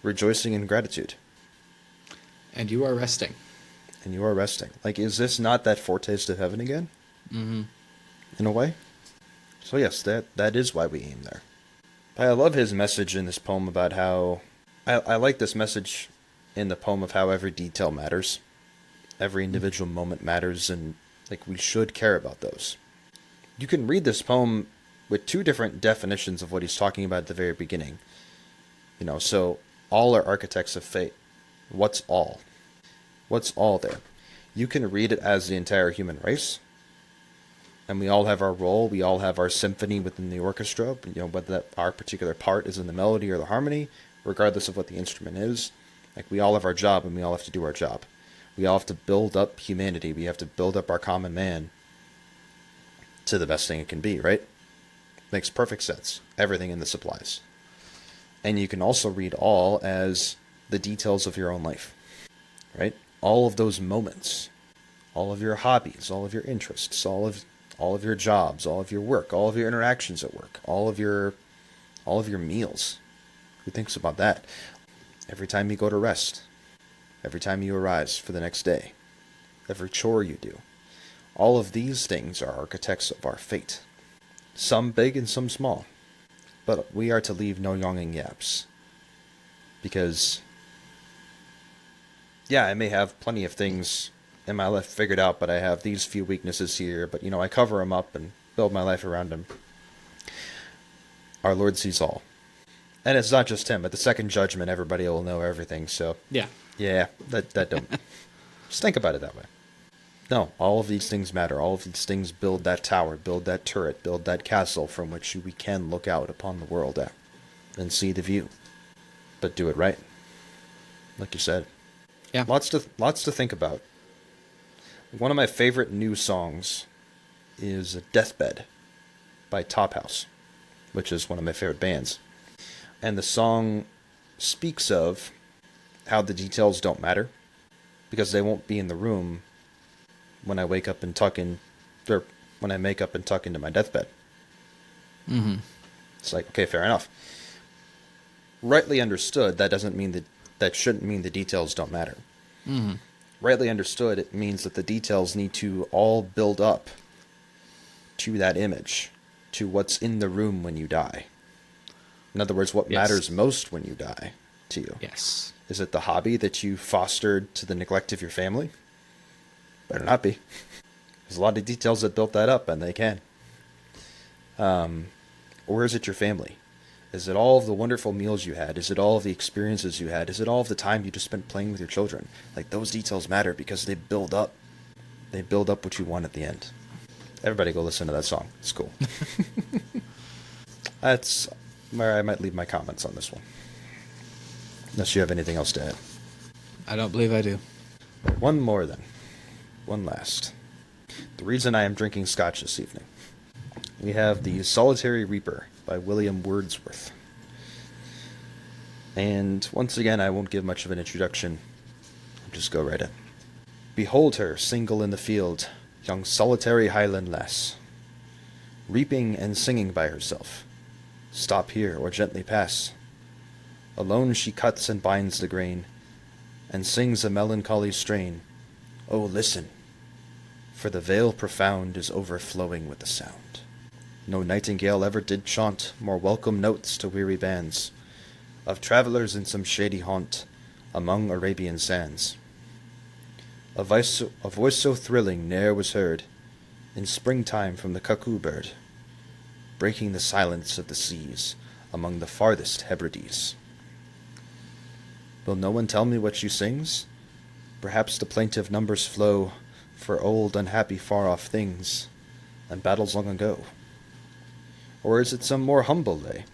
rejoicing in gratitude. And you are resting. And you are resting. Like, is this not that foretaste of heaven again? Mm-hmm. In a way? So yes, that is why we aim there. I love his message in this poem about how... I like this message in the poem of how every detail matters. Every individual moment matters, and like we should care about those. You can read this poem with two different definitions of what he's talking about at the very beginning. You know, so all are architects of fate. What's all? What's all there? You can read it as the entire human race, and we all have our role. We all have our symphony within the orchestra. You know, whether our particular part is in the melody or the harmony, regardless of what the instrument is. Like, we all have our job, and we all have to do our job. We all have to build up humanity. We have to build up our common man to the best thing it can be, right? Makes perfect sense. Everything in this applies. And you can also read all as the details of your own life, right? All of those moments, all of your hobbies, all of your interests, all of your jobs, all of your work, all of your interactions at work, all of your meals. Who thinks about that? Every time you go to rest, every time you arise for the next day, every chore you do. All of these things are architects of our fate. Some big and some small. But we are to leave no yawning gaps. Because, yeah, I may have plenty of things in my life figured out, but I have these few weaknesses here, but, you know, I cover them up and build my life around them. Our Lord sees all. And it's not just him. At the second judgment, everybody will know everything, so... Yeah, that don't... Just think about it that way. No, all of these things matter. All of these things build that tower, build that turret, build that castle from which we can look out upon the world at and see the view. But do it right. Like you said. Yeah. Lots to think about. One of my favorite new songs is Deathbed by Top House, which is one of my favorite bands. And the song speaks of how the details don't matter because they won't be in the room when I wake up and tuck in, or when I make up and tuck into my deathbed. Mm-hmm. It's like, okay, fair enough. Rightly understood, that doesn't mean that shouldn't mean the details don't matter. Mm-hmm. Rightly understood, it means that the details need to all build up to that image, to what's in the room when you die. In other words, what matters most when you die to you. Yes. Is it the hobby that you fostered to the neglect of your family? Better not be. There's a lot of details that built that up, and they can. Or is it your family? Is it all of the wonderful meals you had? Is it all of the experiences you had? Is it all of the time you just spent playing with your children? Like, those details matter because they build up. They build up what you want at the end. Everybody go listen to that song. It's cool. That's where I might leave my comments on this one. Unless you have anything else to add. I don't believe I do. One more then. One last. The reason I am drinking scotch this evening. We have The Solitary Reaper by William Wordsworth. And once again, I won't give much of an introduction. I'll just go right in. Behold her, single in the field, young solitary Highland lass, reaping and singing by herself. Stop here, or gently pass. Alone she cuts and binds the grain, and sings a melancholy strain. Oh, listen, for the vale profound is overflowing with the sound. No nightingale ever did chaunt more welcome notes to weary bands of travellers in some shady haunt among Arabian sands. A voice so thrilling ne'er was heard in springtime from the cuckoo bird, breaking the silence of the seas among the farthest Hebrides. Will no one tell me what she sings? Perhaps the plaintive numbers flow for old, unhappy, far-off things and battles long ago. Or is it some more humble lay,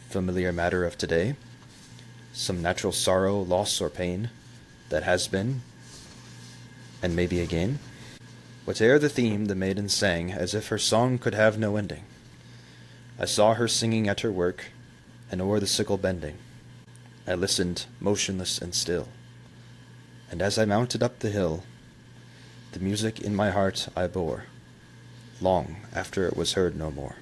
familiar matter of today, some natural sorrow, loss, or pain that has been, and maybe again? Whate'er the theme, the maiden sang as if her song could have no ending. I saw her singing at her work, and o'er the sickle bending. I listened, motionless and still, and as I mounted up the hill, the music in my heart I bore, long after it was heard no more.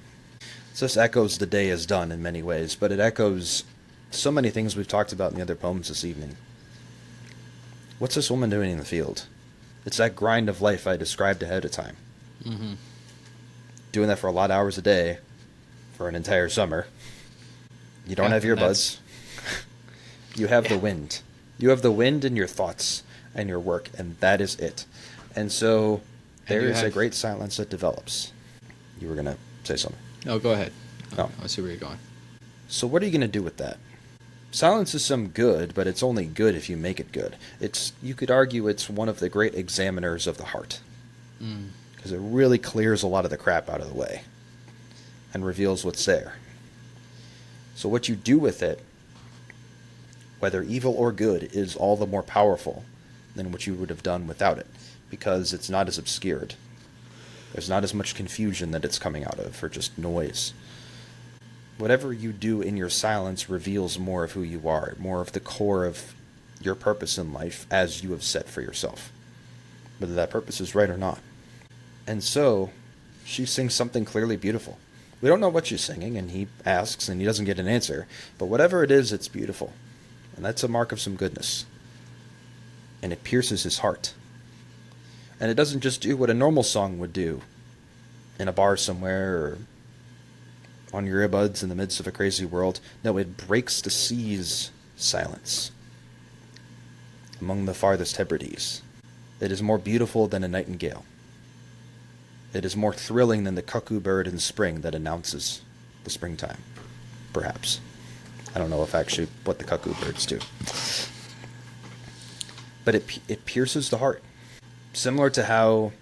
So this echoes The Day Is Done in many ways, but it echoes so many things we've talked about in the other poems this evening. What's this woman doing in the field? It's that grind of life I described ahead of time. Mm-hmm. Doing that for a lot of hours a day for an entire summer. You don't have earbuds. You have the wind. You have the wind in your thoughts and your work, and that is it. And so there is a great silence that develops. You were going to say something. No, go ahead. Oh. I see where you're going. So what are you going to do with that? Silence is some good, but it's only good if you make it good. You could argue it's one of the great examiners of the heart. Because it really clears a lot of the crap out of the way and reveals what's there. So what you do with it, whether evil or good, is all the more powerful than what you would have done without it, because it's not as obscured. There's not as much confusion that it's coming out of, or just noise. Whatever you do in your silence reveals more of who you are, more of the core of your purpose in life as you have set for yourself, whether that purpose is right or not. And so, she sings something clearly beautiful. We don't know what she's singing, and he asks, and he doesn't get an answer, but whatever it is, it's beautiful. And that's a mark of some goodness. And it pierces his heart. And it doesn't just do what a normal song would do in a bar somewhere or on your earbuds in the midst of a crazy world. No, it breaks the sea's silence among the farthest Hebrides. It is more beautiful than a nightingale. It is more thrilling than the cuckoo bird in spring that announces the springtime, perhaps. I don't know if what the cuckoo birds do. But it pierces the heart. Similar to how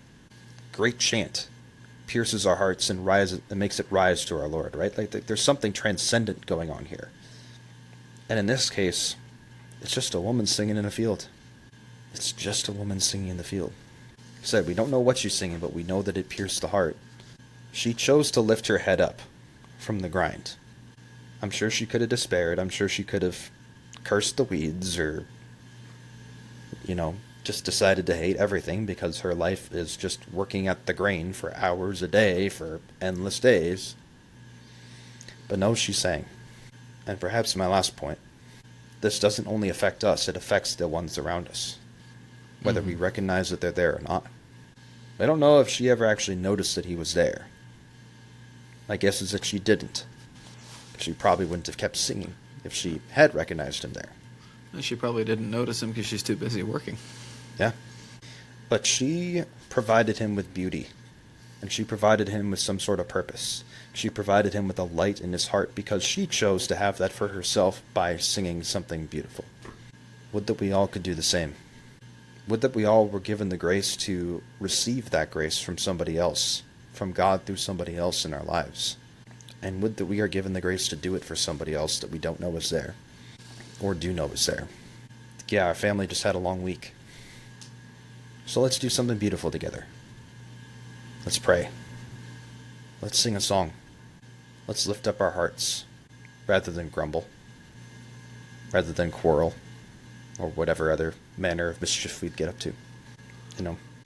great chant pierces our hearts and makes it rise to our Lord, right? Like there's something transcendent going on here. And in this case, it's just a woman singing in a field. It's just a woman singing in the field. Like I said, we don't know what she's singing, but we know that it pierced the heart. She chose to lift her head up from the grind. I'm sure she could have despaired. I'm sure she could have cursed the weeds or, just decided to hate everything because her life is just working at the grain for hours a day for endless days. But no, she sang. And perhaps my last point, this doesn't only affect us, it affects the ones around us, whether we recognize that they're there or not. I don't know if she ever actually noticed that he was there. My guess is that she didn't. She probably wouldn't have kept singing if she had recognized him there. She probably didn't notice him because she's too busy working. Yeah. But she provided him with beauty, and she provided him with some sort of purpose. She provided him with a light in his heart because she chose to have that for herself by singing something beautiful. Would that we all could do the same. Would that we all were given the grace to receive that grace from somebody else, from God through somebody else in our lives. And would that we are given the grace to do it for somebody else that we don't know is there, or do know is there. Yeah, our family just had a long week. So let's do something beautiful together. Let's pray. Let's sing a song. Let's lift up our hearts, rather than grumble, rather than quarrel, or whatever other manner of mischief we'd get up to.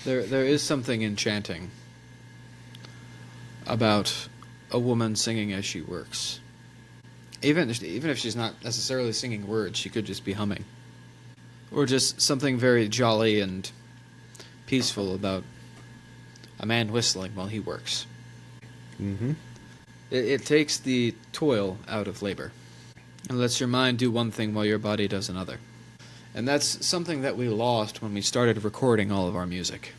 There is something enchanting about a woman singing as she works. Even if she's not necessarily singing words, she could just be humming. Or just something very jolly and peaceful about a man whistling while he works. Mm-hmm. It takes the toil out of labor and lets your mind do one thing while your body does another. And that's something that we lost when we started recording all of our music,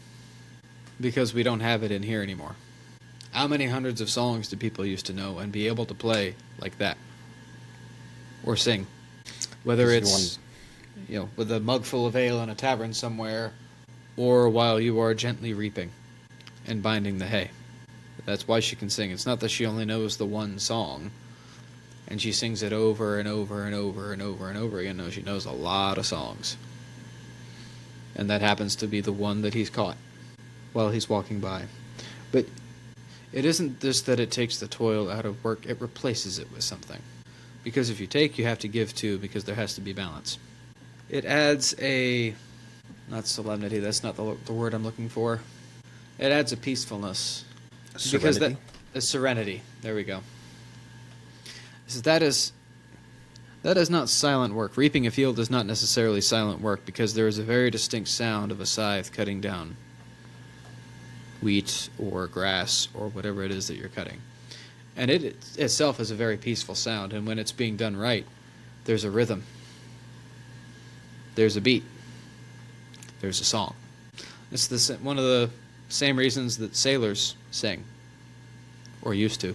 because we don't have it in here anymore. How many hundreds of songs do people used to know and be able to play like that? Or sing? Whether it's, with a mug full of ale in a tavern somewhere, or while you are gently reaping and binding the hay. That's why she can sing. It's not that she only knows the one song, and she sings it over and over and over and over and over again. No, she knows a lot of songs. And that happens to be the one that he's caught while he's walking by. But it isn't just that it takes the toil out of work, it replaces it with something. Because if you take, you have to give too, because there has to be balance. It adds not solemnity, that's not the word I'm looking for. It adds a peacefulness. Serenity? A serenity, there we go. So that is not silent work. Reaping a field is not necessarily silent work, because there is a very distinct sound of a scythe cutting down wheat or grass or whatever it is that you're cutting. And it itself is a very peaceful sound, and when it's being done right, there's a rhythm. There's a beat. There's a song. It's one of the same reasons that sailors sing, or used to.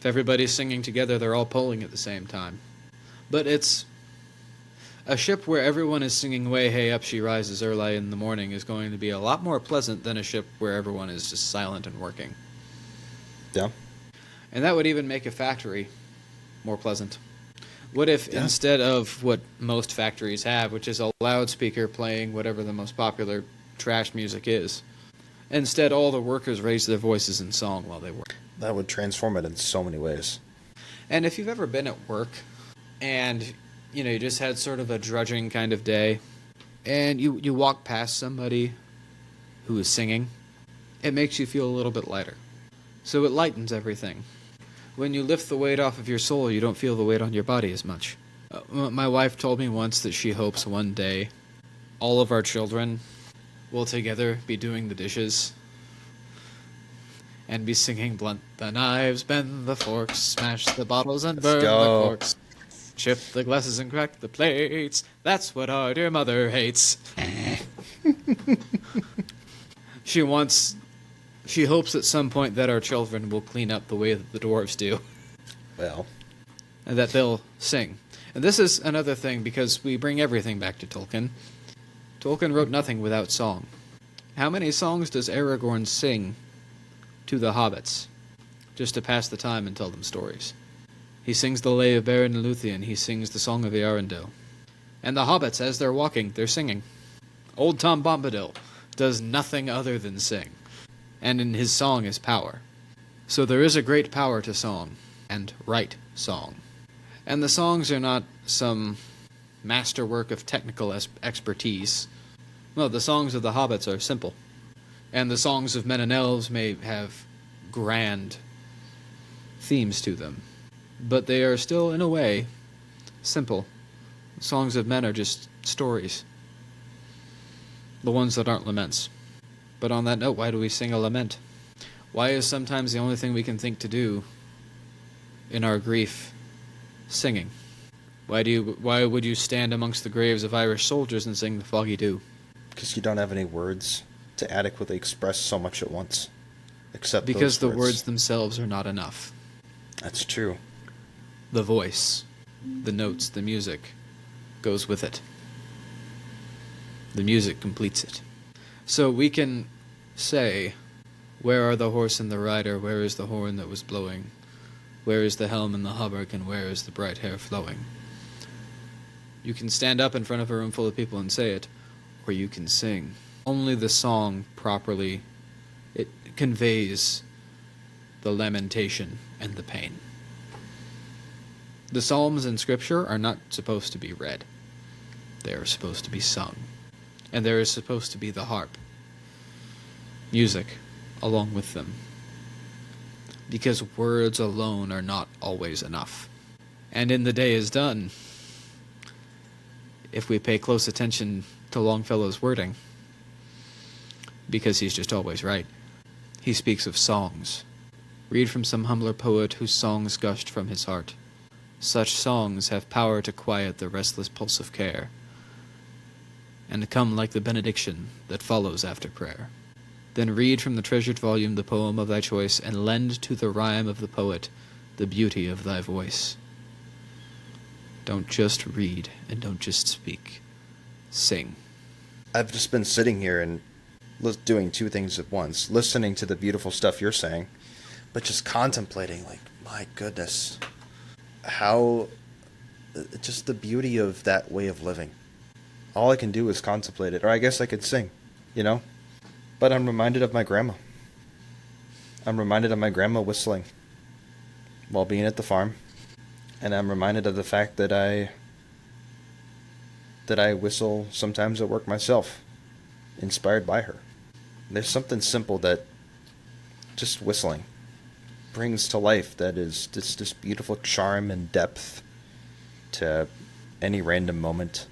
If everybody's singing together, they're all pulling at the same time. But it's a ship where everyone is singing "Way Hey Up She Rises" early in the morning is going to be a lot more pleasant than a ship where everyone is just silent and working. Yeah. And that would even make a factory more pleasant. What if instead of what most factories have, which is a loudspeaker playing whatever the most popular trash music is, instead all the workers raise their voices in song while they work? That would transform it in so many ways. And if you've ever been at work and you just had sort of a drudging kind of day, and you walk past somebody who is singing, it makes you feel a little bit lighter. So it lightens everything. When you lift the weight off of your soul, you don't feel the weight on your body as much. My wife told me once that she hopes one day all of our children will together be doing the dishes and be singing "Blunt the knives, bend the forks, smash the bottles and burn the corks, chip the glasses and crack the plates. That's what our dear mother hates." She hopes at some point that our children will clean up the way that the dwarves do. Well. And that they'll sing. And this is another thing, because we bring everything back to Tolkien. Tolkien wrote nothing without song. How many songs does Aragorn sing to the hobbits, just to pass the time and tell them stories? He sings the Lay of Beren and Luthien. He sings the Song of the Arundel. And the hobbits, as they're walking, they're singing. Old Tom Bombadil does nothing other than sing, and in his song is power. So there is a great power to song, and right song. And the songs are not some masterwork of technical expertise. No, the songs of the hobbits are simple. And the songs of men and elves may have grand themes to them. But they are still, in a way, simple. Songs of men are just stories. The ones that aren't laments. But on that note, why do we sing a lament? Why is sometimes the only thing we can think to do in our grief singing? Why would you stand amongst the graves of Irish soldiers and sing the Foggy Dew? Because you don't have any words to adequately express so much at once. Except because those the words themselves are not enough. That's true. The voice, the notes, the music goes with it. The music completes it. So we can say, where are the horse and the rider? Where is the horn that was blowing? Where is the helm and the hauberk? And where is the bright hair flowing? You can stand up in front of a room full of people and say it, or you can sing. Only the song properly, it conveys the lamentation and the pain. The Psalms in Scripture are not supposed to be read. They are supposed to be sung. And there is supposed to be the harp, music, along with them. Because words alone are not always enough. And in the day is done, if we pay close attention to Longfellow's wording, because he's just always right, he speaks of songs. Read from some humbler poet whose songs gushed from his heart. Such songs have power to quiet the restless pulse of care, and come like the benediction that follows after prayer. Then read from the treasured volume the poem of thy choice, and lend to the rhyme of the poet the beauty of thy voice. Don't just read, and don't just speak. Sing. I've just been sitting here and doing two things at once. Listening to the beautiful stuff you're saying, but just contemplating, like, my goodness, how, just the beauty of that way of living. All I can do is contemplate it, or I guess I could sing, you know? But I'm reminded of my grandma. I'm reminded of my grandma whistling while being at the farm. And I'm reminded of the fact that I whistle sometimes at work myself, inspired by her. There's something simple that just whistling brings to life that is this beautiful charm and depth to any random moment,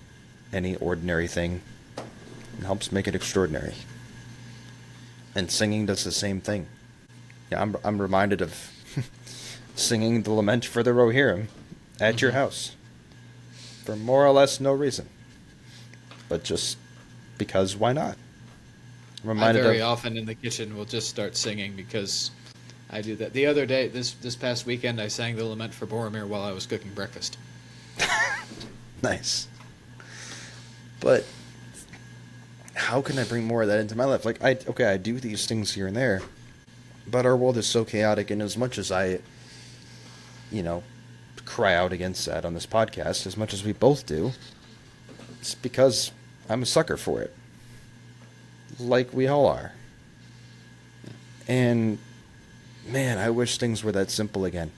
any ordinary thing. It helps make it extraordinary. And singing does the same thing. Yeah, I'm reminded of singing the Lament for the Rohirrim at your house for more or less no reason, but just because why not? I very often in the kitchen will just start singing because I do that. The other day, this past weekend, I sang the Lament for Boromir while I was cooking breakfast. Nice. But how can I bring more of that into my life? Like, I do these things here and there, but our world is so chaotic, and as much as I, cry out against that on this podcast, as much as we both do, it's because I'm a sucker for it. Like we all are. And, man, I wish things were that simple again.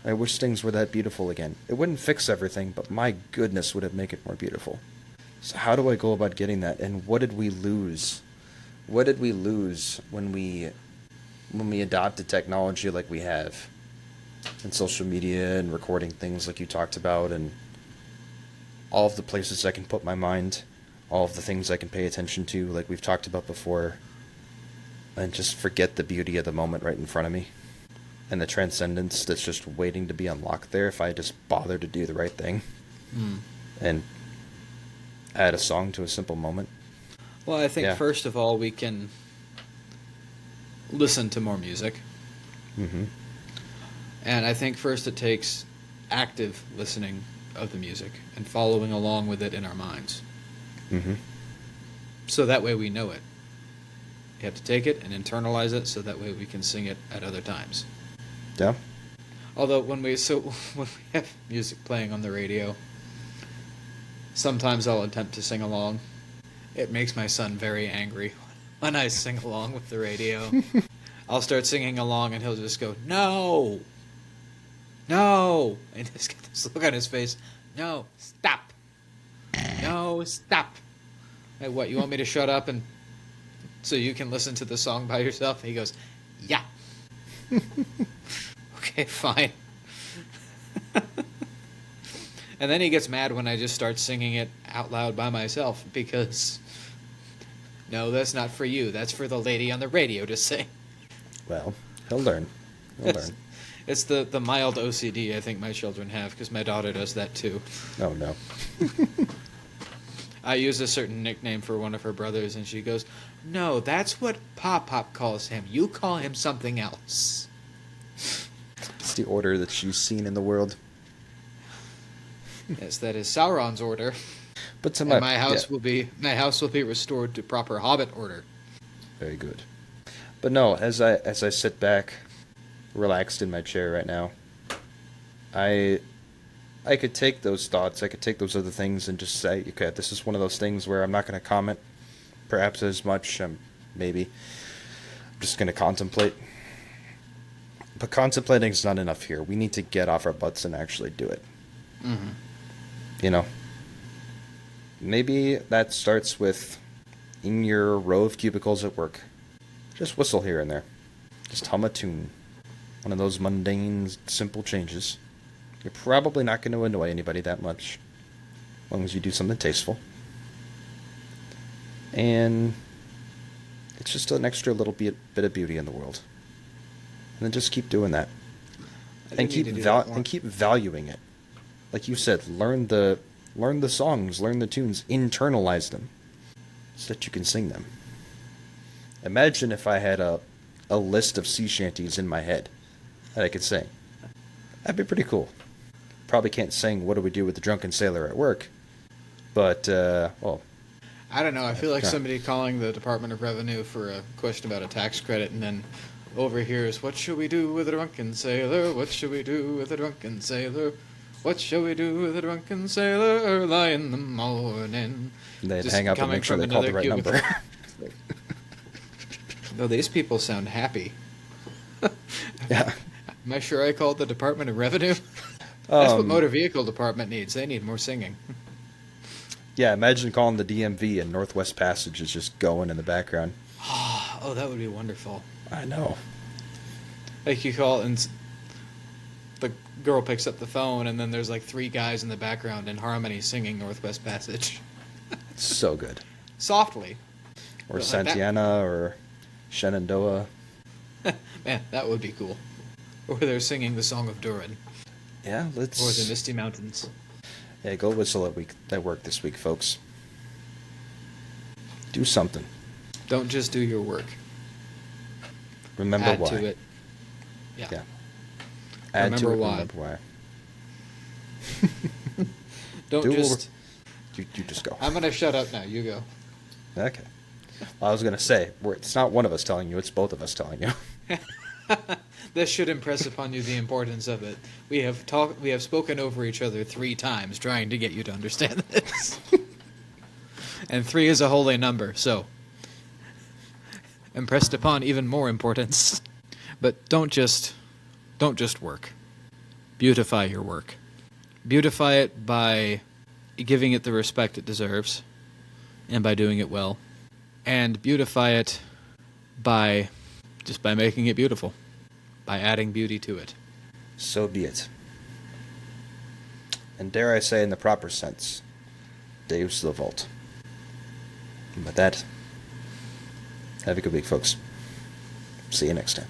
I wish things were that beautiful again. It wouldn't fix everything, but my goodness, would it make it more beautiful. So how do I go about getting that? And what did we lose? What did we lose when we adopted technology like we have? And social media and recording things like you talked about, and all of the places I can put my mind, all of the things I can pay attention to like we've talked about before, and just forget the beauty of the moment right in front of me. And the transcendence that's just waiting to be unlocked there if I just bother to do the right thing. And add a song to a simple moment. Well, I think first of all we can listen to more music. Mm-hmm. And I think first it takes active listening of the music and following along with it in our minds. Mm-hmm. So that way we know it. You have to take it and internalize it so that way we can sing it at other times. Yeah. Although when we have music playing on the radio, sometimes I'll attempt to sing along. It makes my son very angry when I sing along with the radio. I'll start singing along and he'll just go, "No! No!" And just get this look on his face. "No, stop! No, stop!" Like, what, you want me to shut up and so you can listen to the song by yourself? And he goes, "Yeah." Okay, fine. And then he gets mad when I just start singing it out loud by myself because, no, that's not for you. That's for the lady on the radio to sing. Well, he'll learn. He'll learn. It's the mild OCD I think my children have, because my daughter does that too. Oh, no. I use a certain nickname for one of her brothers, and she goes, "No, that's what Pop calls him. You call him something else." It's the order that she's seen in the world. Yes, that is Sauron's order. But to my house will be restored to proper Hobbit order. Very good. But no, as I sit back, relaxed in my chair right now, I could take those thoughts, I could take those other things and just say, okay, this is one of those things where I'm not going to comment, perhaps as much, maybe. I'm just going to contemplate. But contemplating is not enough here. We need to get off our butts and actually do it. Mm-hmm. You know, maybe that starts with, in your row of cubicles at work, just whistle here and there. Just hum a tune. One of those mundane, simple changes. You're probably not going to annoy anybody that much, as long as you do something tasteful. And it's just an extra little bit of beauty in the world. And then just keep doing that. And keep valuing it. Like you said, learn the songs, learn the tunes, internalize them, so that you can sing them. Imagine if I had a list of sea shanties in my head that I could sing. That'd be pretty cool. Probably can't sing "What Do We Do with the Drunken Sailor" at work, but well. I don't know. I feel like somebody calling the Department of Revenue for a question about a tax credit, and then over here is, "What shall we do with a drunken sailor? What shall we do with a drunken sailor? What shall we do with a drunken sailor early in the morning?" They'd hang up and make sure they call the right number. No, these people sound happy. Yeah. Am I sure I called the Department of Revenue? That's what Motor Vehicle Department needs. They need more singing. Yeah, imagine calling the DMV and Northwest Passage is just going in the background. Oh, that would be wonderful. I know. Like, you call and the girl picks up the phone, and then there's like 3 guys in the background in harmony singing Northwest Passage. It's so good. Softly. Or Santana, or Shenandoah. Man, that would be cool. Or they're singing the Song of Durin. Yeah, let's... Or the Misty Mountains. Yeah, go whistle at work this week, folks. Do something. Don't just do your work. Remember Add why. to it. Yeah. Add remember to it, why. remember why. Don't just... You just go. I'm going to shut up now. You go. Okay. Well, I was going to say, it's not one of us telling you, it's both of us telling you. This should impress upon you the importance of it. We have spoken over each other 3 times trying to get you to understand this. And 3 is a holy number, so impressed upon even more importance. But don't just work. Beautify your work. Beautify it by giving it the respect it deserves, and by doing it well. And beautify it by making it beautiful. By adding beauty to it. So be it. And dare I say, in the proper sense, Deus the Vault. And with that, have a good week, folks. See you next time.